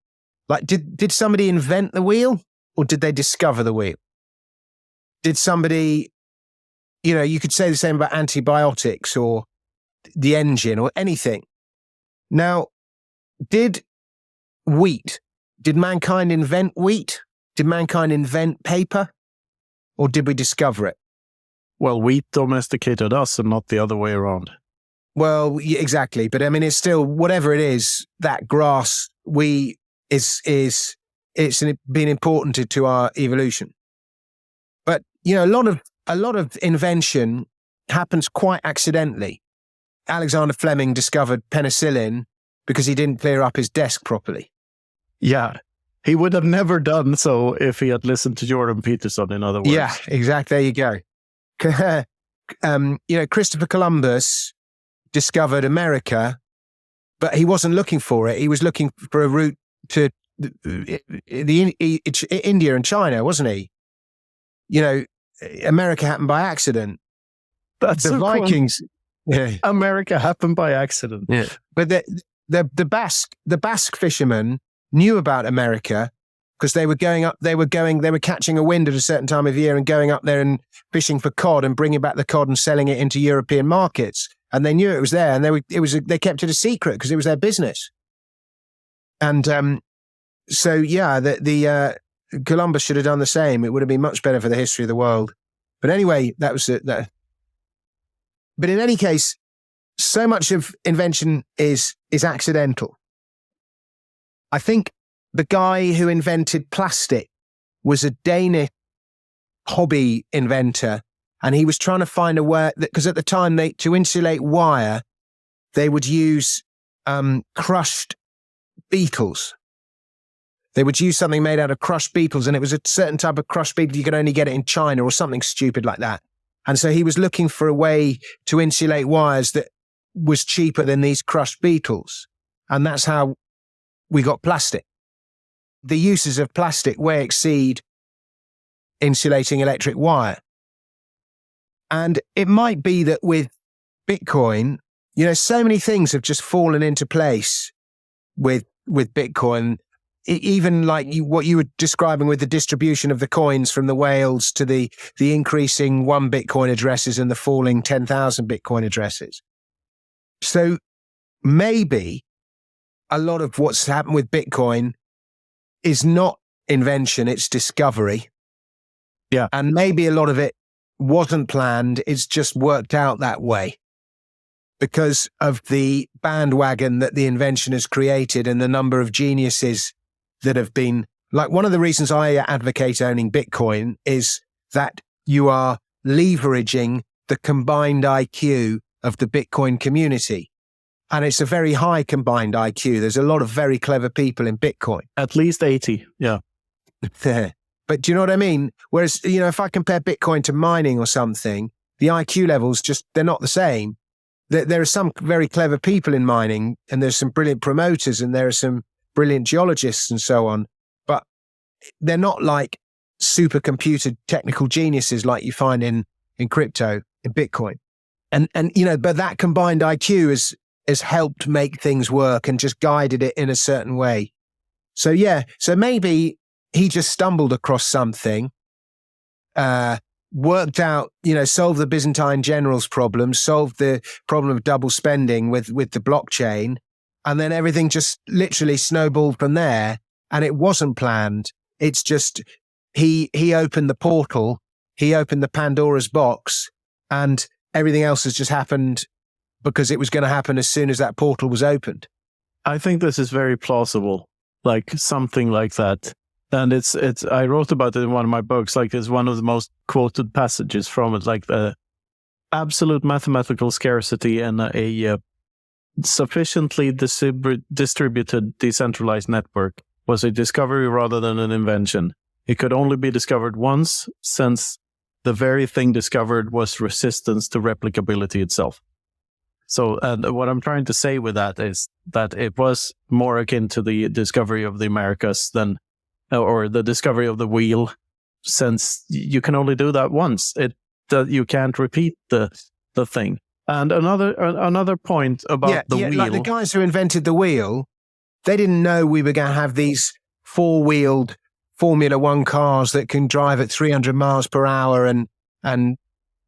like, did somebody invent the wheel or did they discover the wheel? Did somebody, you could say the same about antibiotics or the engine or anything. Now, did mankind invent wheat? Did mankind invent paper? Or did we discover it? Well, wheat domesticated us and not the other way around. Well, yeah, exactly. But I mean, it's still, whatever it is, that grass, it's been important to our evolution. But, a lot of invention happens quite accidentally. Alexander Fleming discovered penicillin because he didn't clear up his desk properly. Yeah. He would have never done so if he had listened to Jordan Peterson, in other words. Yeah, exactly. There you go. Christopher Columbus discovered America, but he wasn't looking for it. He was looking for a route to India and China, wasn't he? America happened by accident. That's the Vikings. Yeah. America happened by accident. Yeah. But the Basque fishermen knew about America because they were catching a wind at a certain time of year and going up there and fishing for cod and bringing back the cod and selling it into European markets. And they knew it was there, and they kept it a secret because it was their business. And Columbus should have done the same. It would have been much better for the history of the world. But anyway, that was it. But in any case, so much of invention is accidental. I think the guy who invented plastic was a Danish hobby inventor, and he was trying to find a way, because at the time to insulate wire, they would use crushed beetles. They would use something made out of crushed beetles, and it was a certain type of crushed beetle. You could only get it in China or something stupid like that. And so he was looking for a way to insulate wires that was cheaper than these crushed beetles. And that's how we got plastic. The uses of plastic way exceed insulating electric wire. And it might be that with Bitcoin, so many things have just fallen into place with Bitcoin. Even like what you were describing with the distribution of the coins from the whales to the increasing 1 Bitcoin addresses and the falling 10,000 Bitcoin addresses. So maybe a lot of what's happened with Bitcoin is not invention, it's discovery. Yeah. And maybe a lot of it wasn't planned, it's just worked out that way because of the bandwagon that the invention has created and the number of geniuses that have been, like, one of the reasons I advocate owning Bitcoin is that you are leveraging the combined IQ of the Bitcoin community. And it's a very high combined IQ. There's a lot of very clever people in Bitcoin. At least 80, yeah. But do you know what I mean? Whereas, if I compare Bitcoin to mining or something, the IQ levels they're not the same. There are some very clever people in mining, and there's some brilliant promoters, and there are some brilliant geologists and so on. But they're not like supercomputer technical geniuses like you find in crypto, in Bitcoin. And but that combined IQ has helped make things work and just guided it in a certain way. So maybe he just stumbled across something, worked out, solved the Byzantine generals' problem, solved the problem of double spending with the blockchain, and then everything just literally snowballed from there. And it wasn't planned. It's just he opened the portal, he opened the Pandora's box, and everything else has just happened because it was going to happen as soon as that portal was opened. I think this is very plausible, like something like that. And it's I wrote about it in one of my books, like it's one of the most quoted passages from it, like the absolute mathematical scarcity and a sufficiently distributed decentralized network was a discovery rather than an invention. It could only be discovered once, since the very thing discovered was resistance to replicability itself. So what I'm trying to say with that is that it was more akin to the discovery of the Americas than, or the discovery of the wheel, since you can only do that once. You can't repeat the thing. And another point about the wheel. Like the guys who invented the wheel, they didn't know we were going to have these four-wheeled Formula One cars that can drive at 300 miles per hour and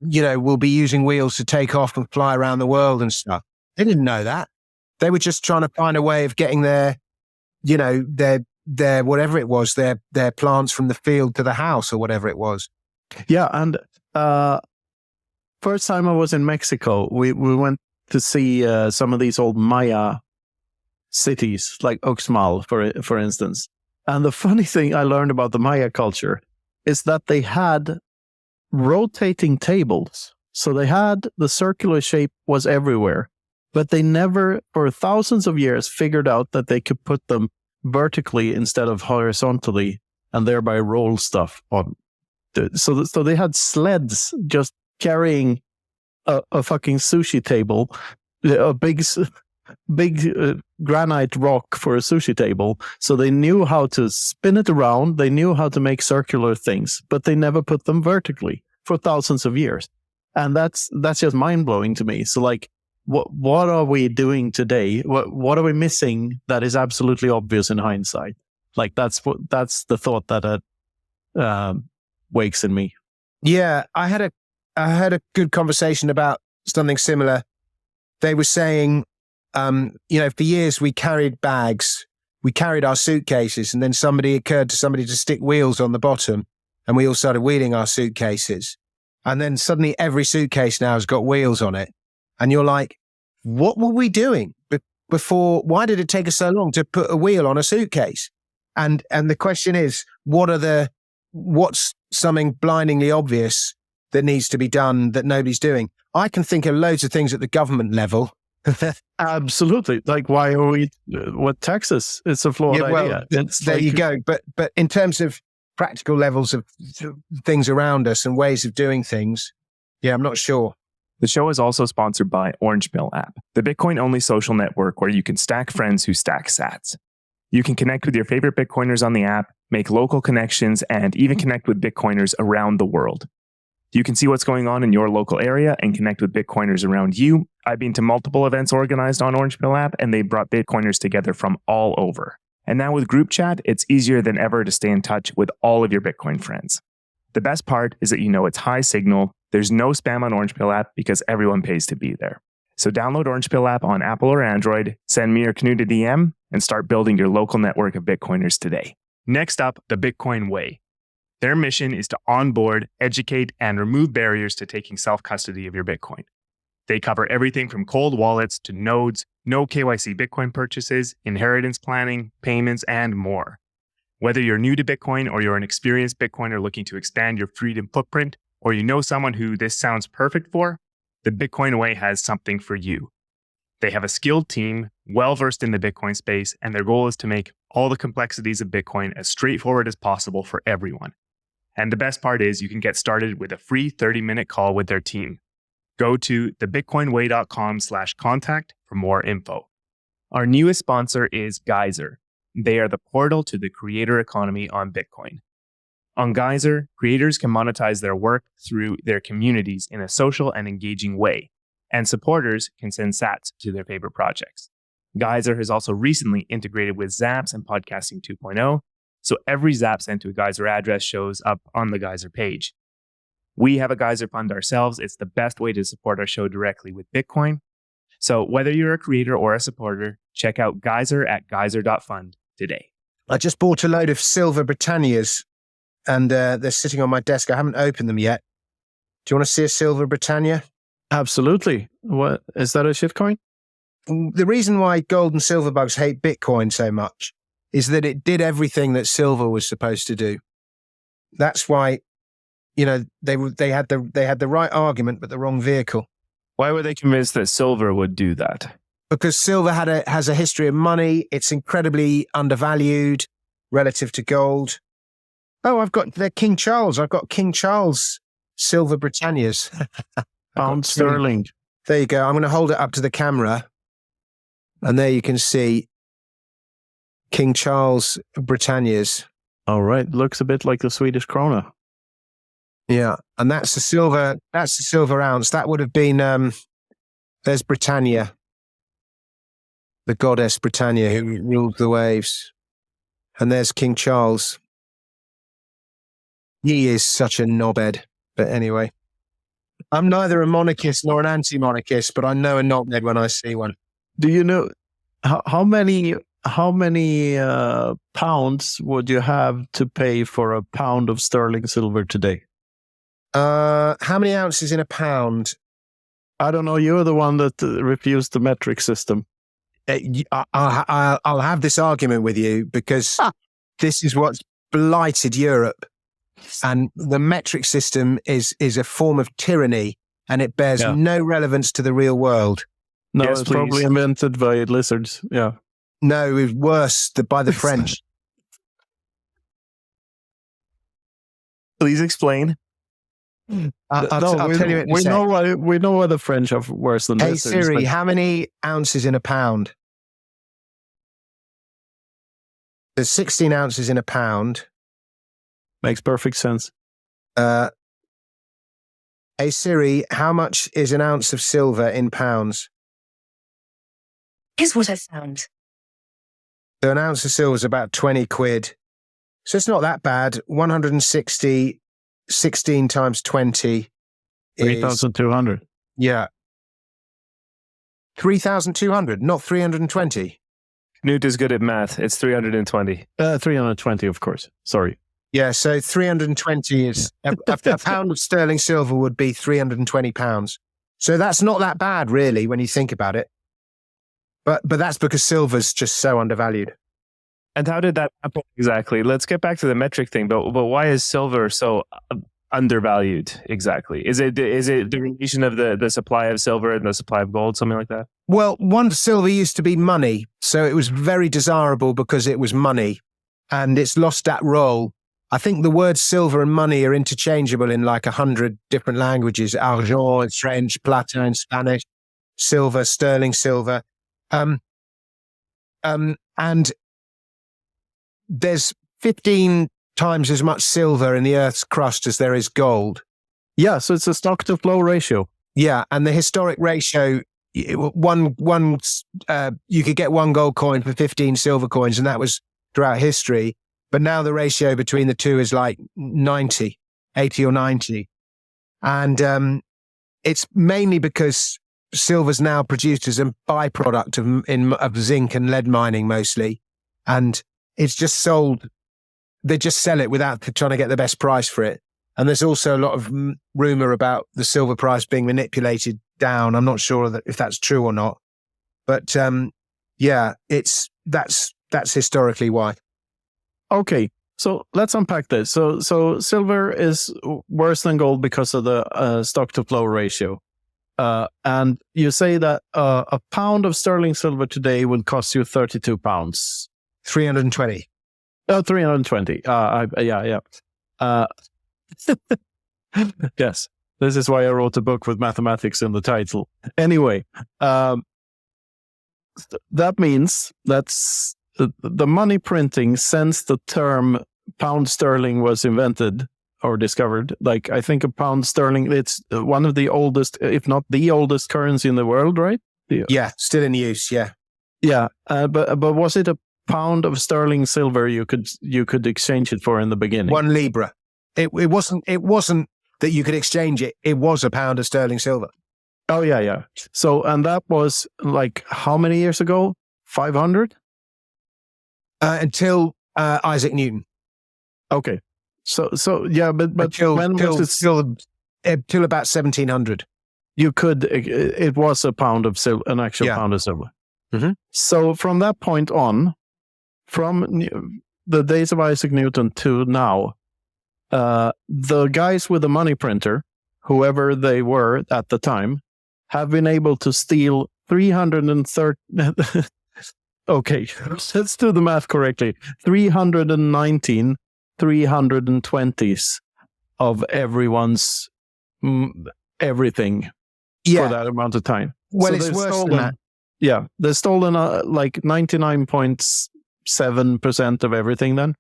we'll be using wheels to take off and fly around the world and stuff. They didn't know that. They were just trying to find a way of getting their whatever it was, their plants from the field to the house or whatever it was. Yeah, and first time I was in Mexico, we went to see some of these old Maya cities, like Uxmal, for instance. And the funny thing I learned about the Maya culture is that they had rotating tables. So they had the circular shape was everywhere, but they never, for thousands of years, figured out that they could put them vertically instead of horizontally and thereby roll stuff on. So they had sleds just carrying a fucking sushi table, a big granite rock for a sushi table. So they knew how to spin it around. They knew how to make circular things, but they never put them vertically for thousands of years. And that's just mind blowing to me. So like, what are we doing today? What are we missing that is absolutely obvious in hindsight? Like that's the thought that wakes in me. Yeah, I had a good conversation about something similar. They were saying, for years we carried bags, we carried our suitcases, and then occurred to somebody to stick wheels on the bottom, and we all started wheeling our suitcases. And then suddenly every suitcase now has got wheels on it. And you're like, what were we doing before? Why did it take us so long to put a wheel on a suitcase? And the question is, what's something blindingly obvious that needs to be done that nobody's doing? I can think of loads of things at the government level. Absolutely. Like, why are we, what Texas? It's a flawed idea. There you go. But in terms of practical levels of things around us and ways of doing things, yeah, I'm not sure. The show is also sponsored by Orange Pill app, the Bitcoin-only social network where you can stack friends who stack sats. You can connect with your favorite Bitcoiners on the app, make local connections, and even connect with Bitcoiners around the world. You can see what's going on in your local area and connect with Bitcoiners around you. I've been to multiple events organized on Orange Pill app, and they brought Bitcoiners together from all over. And now with group chat, it's easier than ever to stay in touch with all of your Bitcoin friends. The best part is that it's high signal. There's no spam on Orange Pill app because everyone pays to be there. So download Orange Pill app on Apple or Android, send me or Knut a DM, and start building your local network of Bitcoiners today. Next up, the Bitcoin Way. Their mission is to onboard, educate, and remove barriers to taking self-custody of your Bitcoin. They cover everything from cold wallets to nodes, no KYC Bitcoin purchases, inheritance planning, payments, and more. Whether you're new to Bitcoin or you're an experienced Bitcoiner looking to expand your freedom footprint, or you know someone who this sounds perfect for, the Bitcoin Way has something for you. They have a skilled team, well-versed in the Bitcoin space, and their goal is to make all the complexities of Bitcoin as straightforward as possible for everyone. And the best part is you can get started with a free 30-minute call with their team. Go to thebitcoinway.com/contact for more info. Our newest sponsor is Geyser. They are the portal to the creator economy on Bitcoin. On Geyser, creators can monetize their work through their communities in a social and engaging way, and supporters can send sats to their favorite projects. Geyser has also recently integrated with Zaps and Podcasting 2.0, so every Zap sent to a Geyser address shows up on the Geyser page. We have a Geyser fund ourselves. It's the best way to support our show directly with Bitcoin. So whether you're a creator or a supporter, check out Geyser at geyser.fund today. I just bought a load of silver Britannias, and they're sitting on my desk. I haven't opened them yet. Do you want to see a silver Britannia? Absolutely. What is that, a shitcoin? The reason why gold and silver bugs hate Bitcoin so much is that it did everything that silver was supposed to do. That's why, they had the right argument but the wrong vehicle. Why were they convinced that silver would do that? Because silver has a history of money. It's incredibly undervalued relative to gold. Oh, they're King Charles. I've got King Charles silver Britannias. Pound sterling. There you go. I'm going to hold it up to the camera. And there you can see King Charles Britannias. All right. Looks a bit like the Swedish krona. Yeah. And that's the silver ounce. That would have been, there's Britannia. The goddess Britannia who ruled the waves. And there's King Charles. He is such a knobhead. But anyway, I'm neither a monarchist nor an anti-monarchist, but I know a knobhead when I see one. Do you know how many pounds would you have to pay for a pound of sterling silver today? How many ounces in a pound? I don't know. You're the one that refused the metric system. I'll have this argument with you because this is what's blighted Europe. And the metric system is a form of tyranny, and it bears no relevance to the real world. No, yes, it's please. probably invented by lizards. Yeah. No, it was worse by the French. Please explain. I'll tell you in a sec. We know why the French are worse than Hey lizards. Siri, how many ounces in a pound? There's 16 ounces in a pound. Makes perfect sense. Hey Siri, how much is an ounce of silver in pounds? Here's what I found. So an ounce of silver is about 20 quid. So it's not that bad. 160, 16 times 20 is... 3,200. Yeah. 3,200, not 320. Knut is good at math. It's 320. 320, of course. Sorry. Yeah, so 320 is... a pound of sterling silver would be 320 pounds. So that's not that bad, really, when you think about it. But that's because silver's just so undervalued. And how did that happen exactly? Let's get back to the metric thing. But why is silver so undervalued exactly? Is it the relation of the supply of silver and the supply of gold, something like that? Well, once silver used to be money, so it was very desirable because it was money, and it's lost that role. I think the words silver and money are interchangeable in like 100 different languages. Argent in French, plata in Spanish, silver, sterling silver. And there's 15 times as much silver in the Earth's crust as there is gold. Yeah, so it's a stock to flow ratio. Yeah, and the historic ratio, you could get one gold coin for 15 silver coins, and that was throughout history. But now the ratio between the two is like 80 or 90. And it's mainly because silver's now produced as a byproduct of zinc and lead mining mostly. And it's just sold. They just sell it without trying to get the best price for it. And there's also a lot of rumor about the silver price being manipulated down. I'm not sure if that's true or not. But yeah, that's historically why. Okay, so let's unpack this. So silver is worse than gold because of the stock to flow ratio. And you say that a pound of sterling silver today would cost you 32 pounds. 320. Oh, 320. Yeah. Yes, this is why I wrote a book with mathematics in the title. Anyway, that means that's the money printing since the term pound sterling was invented or discovered. Like, I think a pound sterling, it's one of the oldest, if not the oldest currency in the world, right? Yeah, still in use. Yeah. Yeah. But was it a pound of sterling silver you could exchange it for in the beginning? 1 libra. It wasn't that you could exchange it. It was a pound of sterling silver. Oh, yeah. So, and that was like how many years ago? 500? Until Isaac Newton. Okay. So yeah, but till when was it? Till about 1700. You could. It was a pound of silver, an actual pound of silver. Mm-hmm. So from that point on, from the days of Isaac Newton to now, the guys with the money printer, whoever they were at the time, have been able to steal 330. Okay, let's do the math correctly. 319 320s of everyone's everything for that amount of time. Well, so it's worse than that. Yeah, they've stolen like 99.7% of everything then,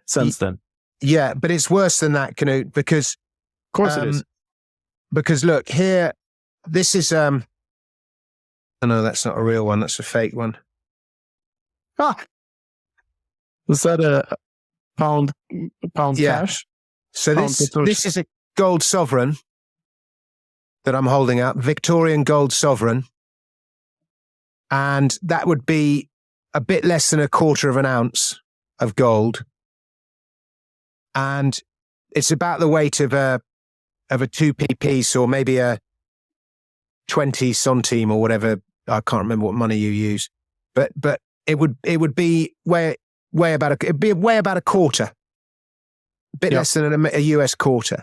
since then. Yeah, but it's worse than that, Knut, because... Of course it is. Because look, here, this is... Oh, no, that's not a real one. That's a fake one. Is that a pound cash? So this is a gold sovereign that I'm holding up, Victorian gold sovereign. And that would be a bit less than a quarter of an ounce of gold. And it's about the weight of a 2p piece, or maybe a 20 centime or whatever. I can't remember what money you use, but it would be way about a quarter, a bit less than a US quarter.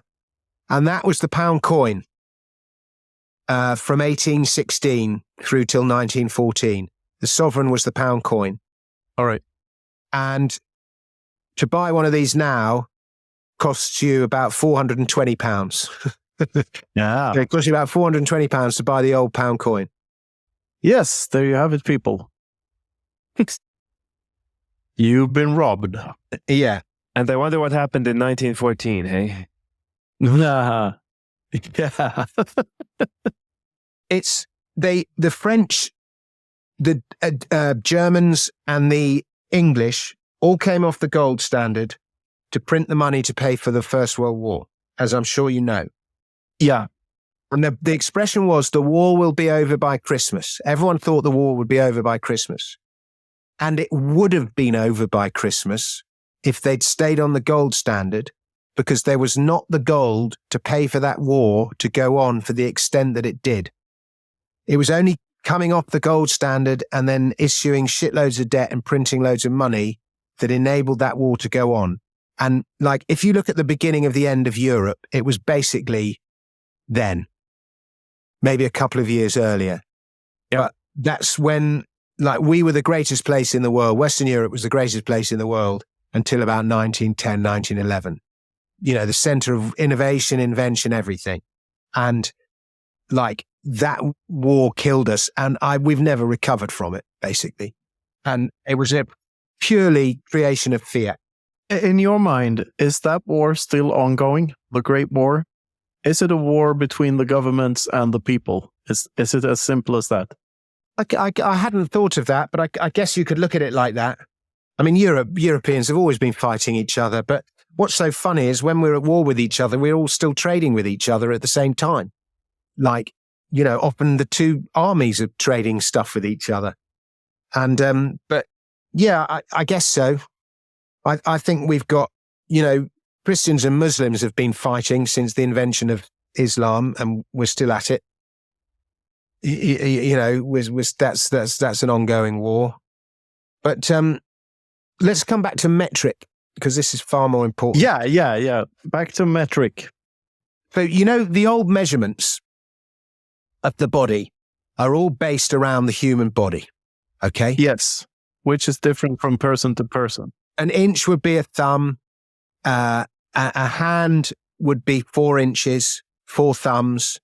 And that was the pound coin from 1816 through till 1914. The sovereign was the pound coin. All right. And to buy one of these now costs you about £420. Yeah. It costs you about £420 to buy the old pound coin. Yes, there you have it, people. You've been robbed. Yeah. And I wonder what happened in 1914, hey? Yeah. It's the French, the Germans and the English all came off the gold standard to print the money to pay for the First World War, as I'm sure you know. Yeah. And the expression was, the war will be over by Christmas. Everyone thought the war would be over by Christmas. And it would have been over by Christmas if they'd stayed on the gold standard, because there was not the gold to pay for that war to go on for the extent that it did. It was only coming off the gold standard and then issuing shitloads of debt and printing loads of money that enabled that war to go on. And like, if you look at the beginning of the end of Europe, it was basically then, maybe a couple of years earlier. Yep. But that's when, like, we were the greatest place in the world. Western Europe was the greatest place in the world until about 1910, 1911. You know, the center of innovation, invention, everything. And like, that war killed us, and we've never recovered from it, basically. And it was a purely creation of fiat. In your mind, is that war still ongoing? The Great War? Is it a war between the governments and the people? Is it as simple as that? I hadn't thought of that, but I guess you could look at it like that. I mean, Europeans have always been fighting each other, but what's so funny is when we're at war with each other, we're all still trading with each other at the same time. Like, you know, often the two armies are trading stuff with each other. And, but yeah, I guess so. I think we've got, you know, Christians and Muslims have been fighting since the invention of Islam, and we're still at it. You know, that's an ongoing war. But let's come back to metric, because this is far more important. Yeah. Back to metric. So, you know, the old measurements of the body are all based around the human body. Okay? Yes. Which is different from person to person. An inch would be a thumb. A hand would be 4 inches, 4 thumbs.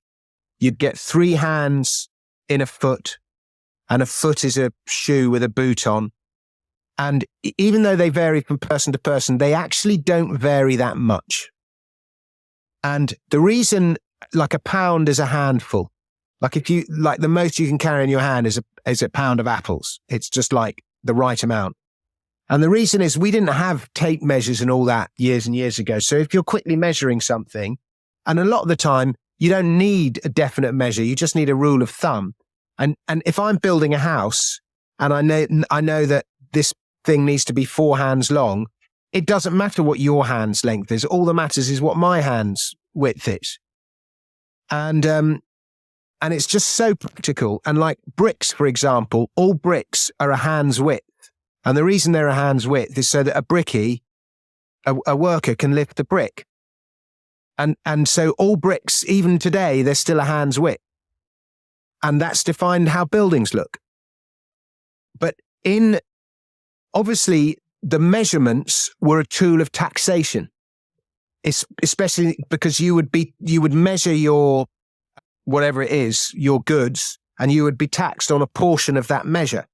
You'd get 3 hands in a foot, and a foot is a shoe with a boot on. And even though they vary from person to person, they actually don't vary that much. And the reason, like, a pound is a handful. Like, if you, like, the most you can carry in your hand is a pound of apples. It's just like the right amount. And the reason is we didn't have tape measures and all that years and years ago. So if you're quickly measuring something, and a lot of the time you don't need a definite measure, you just need a rule of thumb. And if I'm building a house and I know that this thing needs to be 4 hands long, it doesn't matter what your hand's length is. All that matters is what my hand's width is. And it's just so practical. And like bricks, for example, all bricks are a hand's width. And the reason they're a hand's width is so that a brickie, a worker, can lift the brick. And so all bricks, even today, they're still a hand's width. And that's defined how buildings look. But obviously, the measurements were a tool of taxation, especially because you would measure your, whatever it is, your goods, and you would be taxed on a portion of that measure.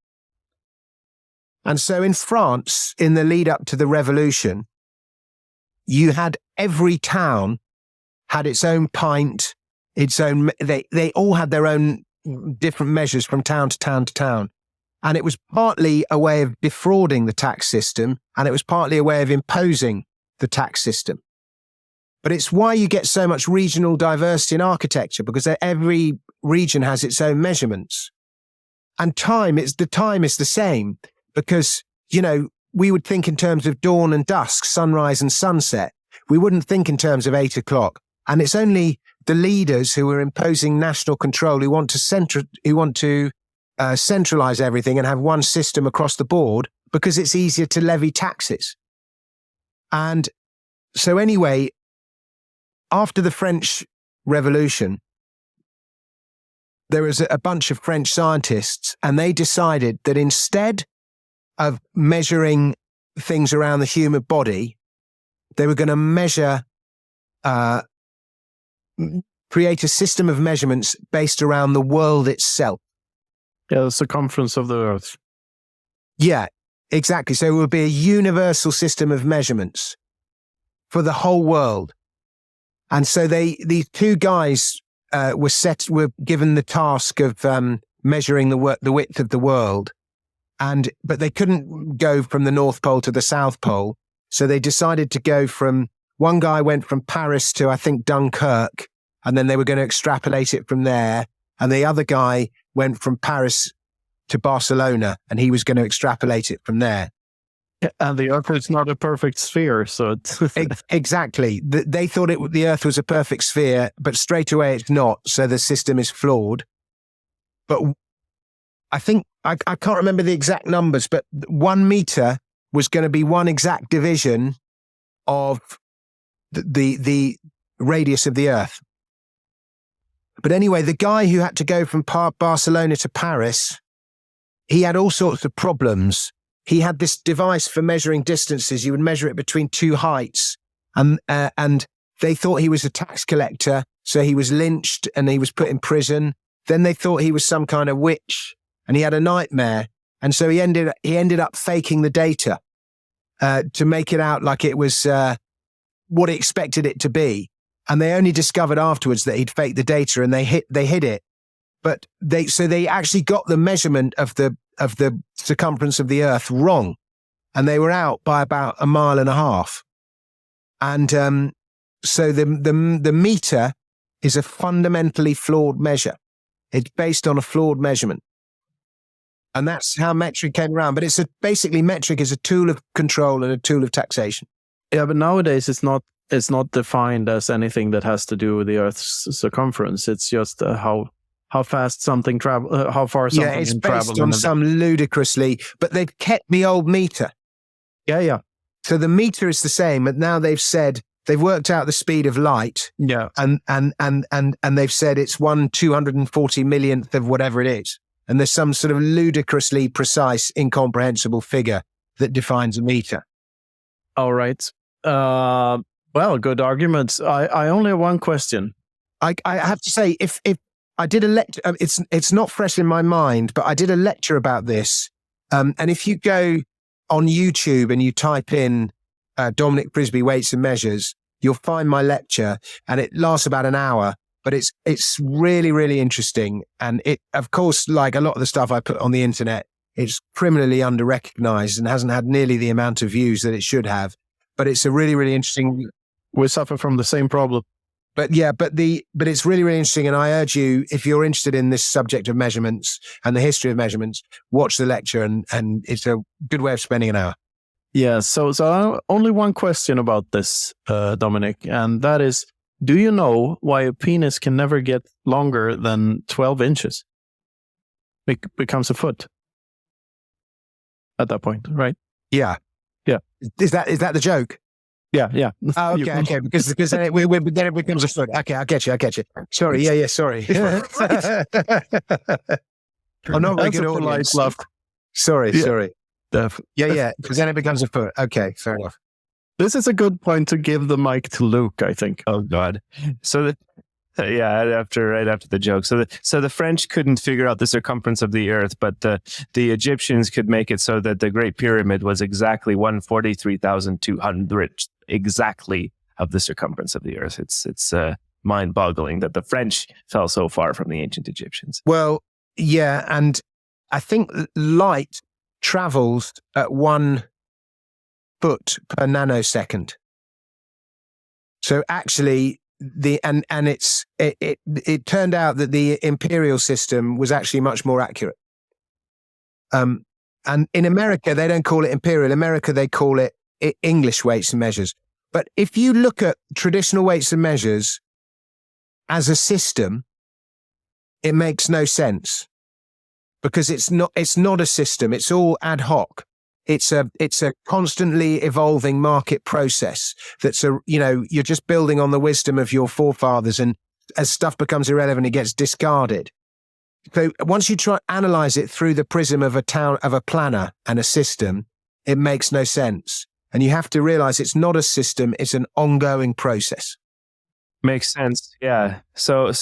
And so in France, in the lead up to the revolution, you had every town had its own pint, its own, they all had their own different measures from town to town to town. And it was partly a way of defrauding the tax system, and it was partly a way of imposing the tax system. But it's why you get so much regional diversity in architecture, because every region has its own measurements. And the time is the same, because, we would think in terms of dawn and dusk, sunrise and sunset. We wouldn't think in terms of 8 o'clock. And it's only the leaders who are imposing national control who want to centralize everything and have one system across the board, because it's easier to levy taxes. And so anyway, after the French Revolution, there was a bunch of French scientists, and they decided that instead of measuring things around the human body, they were going to create a system of measurements based around the world itself. Yeah, the circumference of the Earth. Yeah, exactly. So it would be a universal system of measurements for the whole world. And so these two guys were given the task of measuring the width of the world, but they couldn't go from the North Pole to the South Pole. So they decided to go one guy went from Paris to, I think, Dunkirk, and then they were going to extrapolate it from there. And the other guy went from Paris to Barcelona, and he was going to extrapolate it from there. And the Earth is not a perfect sphere, so exactly. They thought the Earth was a perfect sphere, but straight away it's not. So the system is flawed. But I think I can't remember the exact numbers, but 1 meter was going to be one exact division of the radius of the Earth. But anyway, the guy who had to go from Barcelona to Paris, he had all sorts of problems. He had this device for measuring distances. You would measure it between two heights, and they thought he was a tax collector, so he was lynched and he was put in prison. Then they thought he was some kind of witch, and he had a nightmare, and so he ended up faking the data to make it out like it was what he expected it to be. And they only discovered afterwards that he'd faked the data, and they hid it. But they actually got the measurement of the circumference of the Earth wrong, and they were out by about 1.5 miles. And so the meter is a fundamentally flawed measure. It's based on a flawed measurement, and that's how metric came around. But basically metric is a tool of control and a tool of taxation. Yeah, but nowadays it's not defined as anything that has to do with the Earth's circumference. It's just how fast something travel, how far something can travel. Yeah, it's based on some ludicrously, but they've kept the old meter. Yeah. So the meter is the same, but now they've worked out the speed of light. Yeah. And they've said it's 1/240 millionth of whatever it is. And there's some sort of ludicrously precise, incomprehensible figure that defines a meter. All right. Well, good arguments. I only have one question. I have to say, if I did a lecture, it's not fresh in my mind, but I did a lecture about this. And if you go on YouTube and you type in Dominic Frisby weights and measures, you'll find my lecture, and it lasts about an hour. But it's really, really interesting. And it, of course, like a lot of the stuff I put on the internet, it's criminally under-recognized and hasn't had nearly the amount of views that it should have. But it's a really, really interesting. We suffer from the same problem. But it's really, really interesting. And I urge you, if you're interested in this subject of measurements and the history of measurements, watch the lecture, and it's a good way of spending an hour. Yeah. So only one question about this, Dominic, and that is, do you know why a penis can never get longer than 12 inches? It becomes a foot at that point, right? Yeah. Yeah. Is that the joke? Yeah. Oh, okay. Because then it becomes a foot. Okay, I get you. Sorry. Yeah. Sorry. I'm not very good at audience. Sorry. Yeah. Because then it becomes a foot. Okay, fair enough. This is a good point to give the mic to Luke, I think. Oh God. So right after the joke. So the French couldn't figure out the circumference of the Earth, but the Egyptians could make it so that the Great Pyramid was exactly 143,200 exactly of the circumference of the Earth. It's mind-boggling that the French fell so far from the ancient Egyptians. Well, yeah, and I think light travels at 1 foot per nanosecond. So actually, it turned out that the imperial system was actually much more accurate. And in America, they don't call it imperial. America, they call it English weights and measures. But if you look at traditional weights and measures as a system, it makes no sense, because it's not a system. It's all ad hoc. It's a constantly evolving market process that's you're just building on the wisdom of your forefathers, and as stuff becomes irrelevant, it gets discarded. So once you try to analyze it through the prism of a planner and a system, it makes no sense. And you have to realize it's not a system, it's an ongoing process. Makes sense. Yeah. So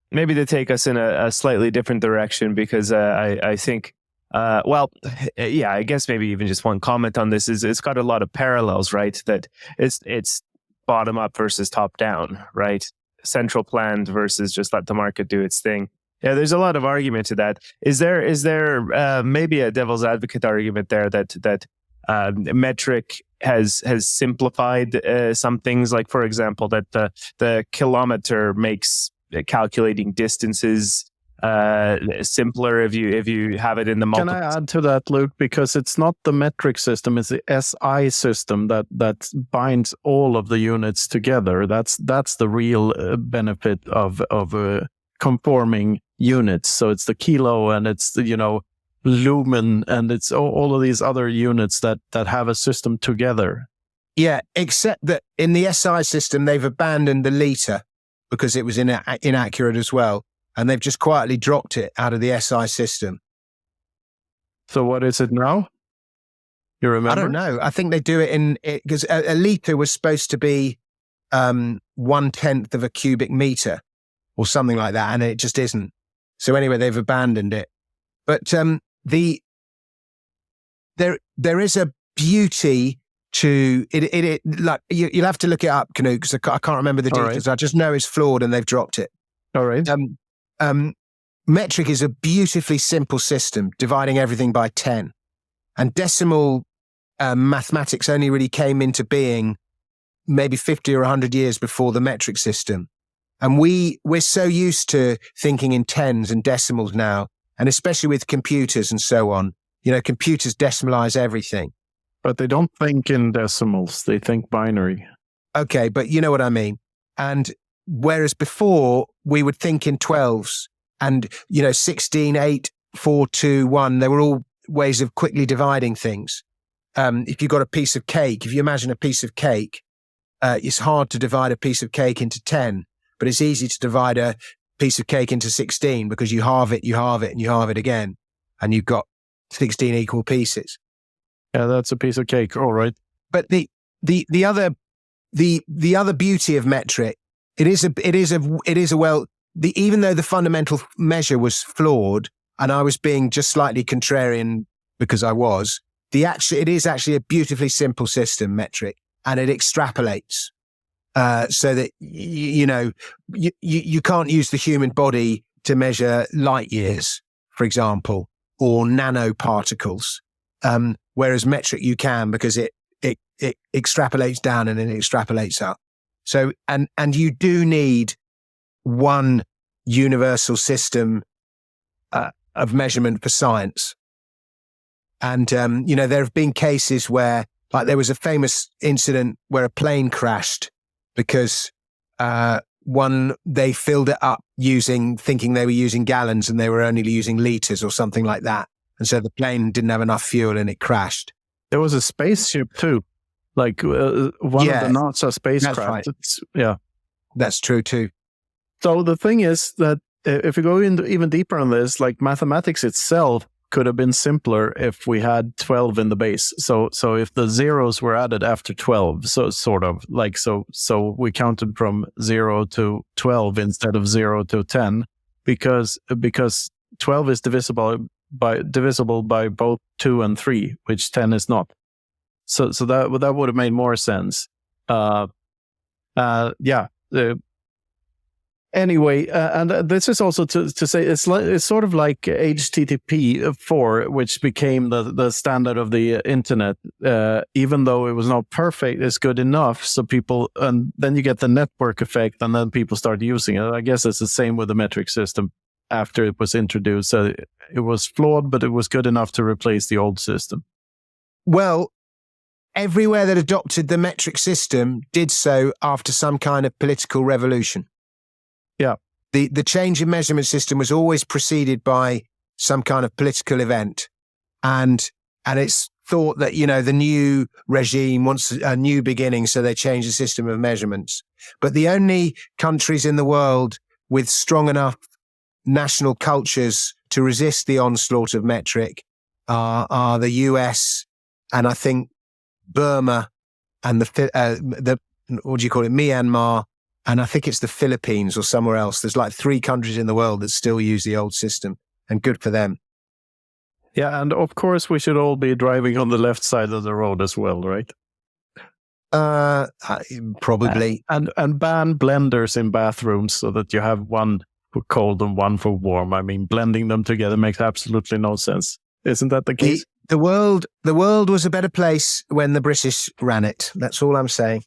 maybe to take us in a slightly different direction, because I think, I guess maybe even just one comment on this is it's got a lot of parallels, right? That it's bottom up versus top down, right? Central planned versus just let the market do its thing. Yeah, there's a lot of argument to that. Is there maybe a devil's advocate argument there that metric has simplified some things, like, for example, that the kilometer makes calculating distances simpler if you have it in the multiple. Can I add to that, Luke? Because it's not the metric system, it's the SI system that binds all of the units together. That's the real benefit of conforming units. So it's the kilo, and it's the lumen, and it's all of these other units that have a system together. Yeah, except that in the SI system, they've abandoned the liter because it was inaccurate as well. And they've just quietly dropped it out of the SI system. So what is it now? You remember? I don't know. I think they do it because a liter was supposed to be 1/10 of a cubic meter or something like that, and it just isn't. So anyway, they've abandoned it. But there is a beauty to it. Like you'll have to look it up, Knut, because I can't remember the details. Right. I just know it's flawed and they've dropped it. All right. Metric is a beautifully simple system, dividing everything by 10. And decimal mathematics only really came into being maybe 50 or 100 years before the metric system. And we're so used to thinking in tens and decimals now, and especially with computers and so on. Computers decimalize everything. But they don't think in decimals, they think binary. Okay, but you know what I mean. And whereas before we would think in 12s and, 16, 8, 4, 2, 1, they were all ways of quickly dividing things. If you've got a piece of cake, if you imagine a piece of cake, it's hard to divide a piece of cake into 10, but it's easy to divide a piece of cake into 16 because you halve it, and you halve it again, and you've got 16 equal pieces. Yeah, that's a piece of cake. All right. But the other beauty of metric, even though the fundamental measure was flawed, and I was being just slightly contrarian because I was, it is actually a beautifully simple system, metric, and it extrapolates so that you can't use the human body to measure light years, for example, or nanoparticles. Whereas metric you can, because it extrapolates down and then it extrapolates up. So, and you do need one universal system of measurement for science. And, there have been cases where, like, there was a famous incident where a plane crashed because they filled it up thinking they were using gallons and they were only using liters or something like that. And so the plane didn't have enough fuel and it crashed. There was a spaceship too, like one of the NASA spacecraft. Right. That's true too. So the thing is that if you go into even deeper on this, like mathematics itself could have been simpler if we had 12 in the base. So if the zeros were added after 12, so sort of like, so we counted from 0 to 12 instead of 0 to 10, because 12 is divisible by both 2 and 3, which 10 is not. So that would have made more sense. Anyway, and this is also to say it's sort of like HTTP4, which became the standard of the internet. Even though it was not perfect, it's good enough. So people, and then you get the network effect, and then people start using it. I guess it's the same with the metric system. After it was introduced, it was flawed, but it was good enough to replace the old system. Well, everywhere that adopted the metric system did so after some kind of political revolution. Yeah. The change in measurement system was always preceded by some kind of political event. And it's thought that, the new regime wants a new beginning, so they change the system of measurements. But the only countries in the world with strong enough national cultures to resist the onslaught of metric are the US and I think Burma and Myanmar. And I think it's the Philippines or somewhere else. There's like 3 countries in the world that still use the old system, and good for them. Yeah, and of course we should all be driving on the left side of the road as well, right? Probably. And ban blenders in bathrooms so that you have one for cold and one for warm. I mean, blending them together makes absolutely no sense. Isn't that the case? The world was a better place when the British ran it. That's all I'm saying.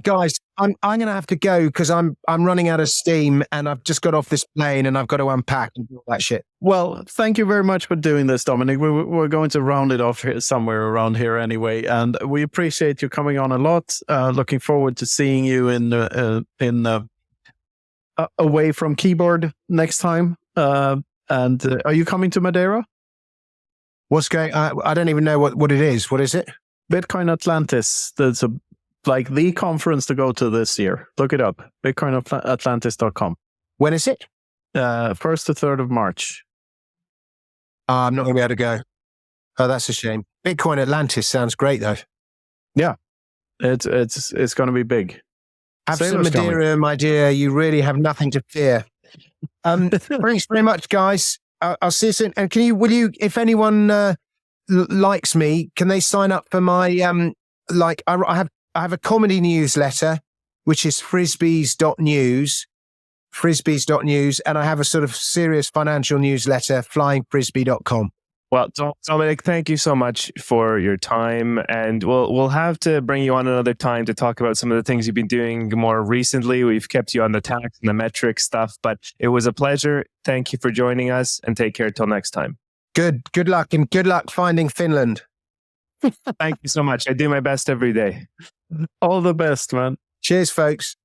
Guys, I'm going to have to go because I'm running out of steam and I've just got off this plane and I've got to unpack and do all that shit. Well, thank you very much for doing this, Dominic. We're going to round it off here, somewhere around here anyway, and we appreciate you coming on a lot. Looking forward to seeing you in away from keyboard next time. And are you coming to Madeira? What's going? I don't even know what it is. What is it? Bitcoin Atlantis. That's like the conference to go to this year. Look it up. BitcoinAtlantis.com. When is it? 1st to 3rd of March. I'm not going to be able to go. Oh, that's a shame. Bitcoin Atlantis sounds great, though. Yeah, it's going to be big. Have some Madeira, my dear. You really have nothing to fear. Thanks very much, guys. I'll see you soon. And will you, if anyone likes me, can they sign up for my I have a comedy newsletter, which is frisbees.news, and I have a sort of serious financial newsletter, flyingfrisbee.com. Well, Dominic, thank you so much for your time, and we'll have to bring you on another time to talk about some of the things you've been doing more recently. We've kept you on the tax and the metric stuff, but it was a pleasure. Thank you for joining us, and take care till next time. Good luck, and good luck finding Finland. Thank you so much. I do my best every day. All the best, man. Cheers, folks.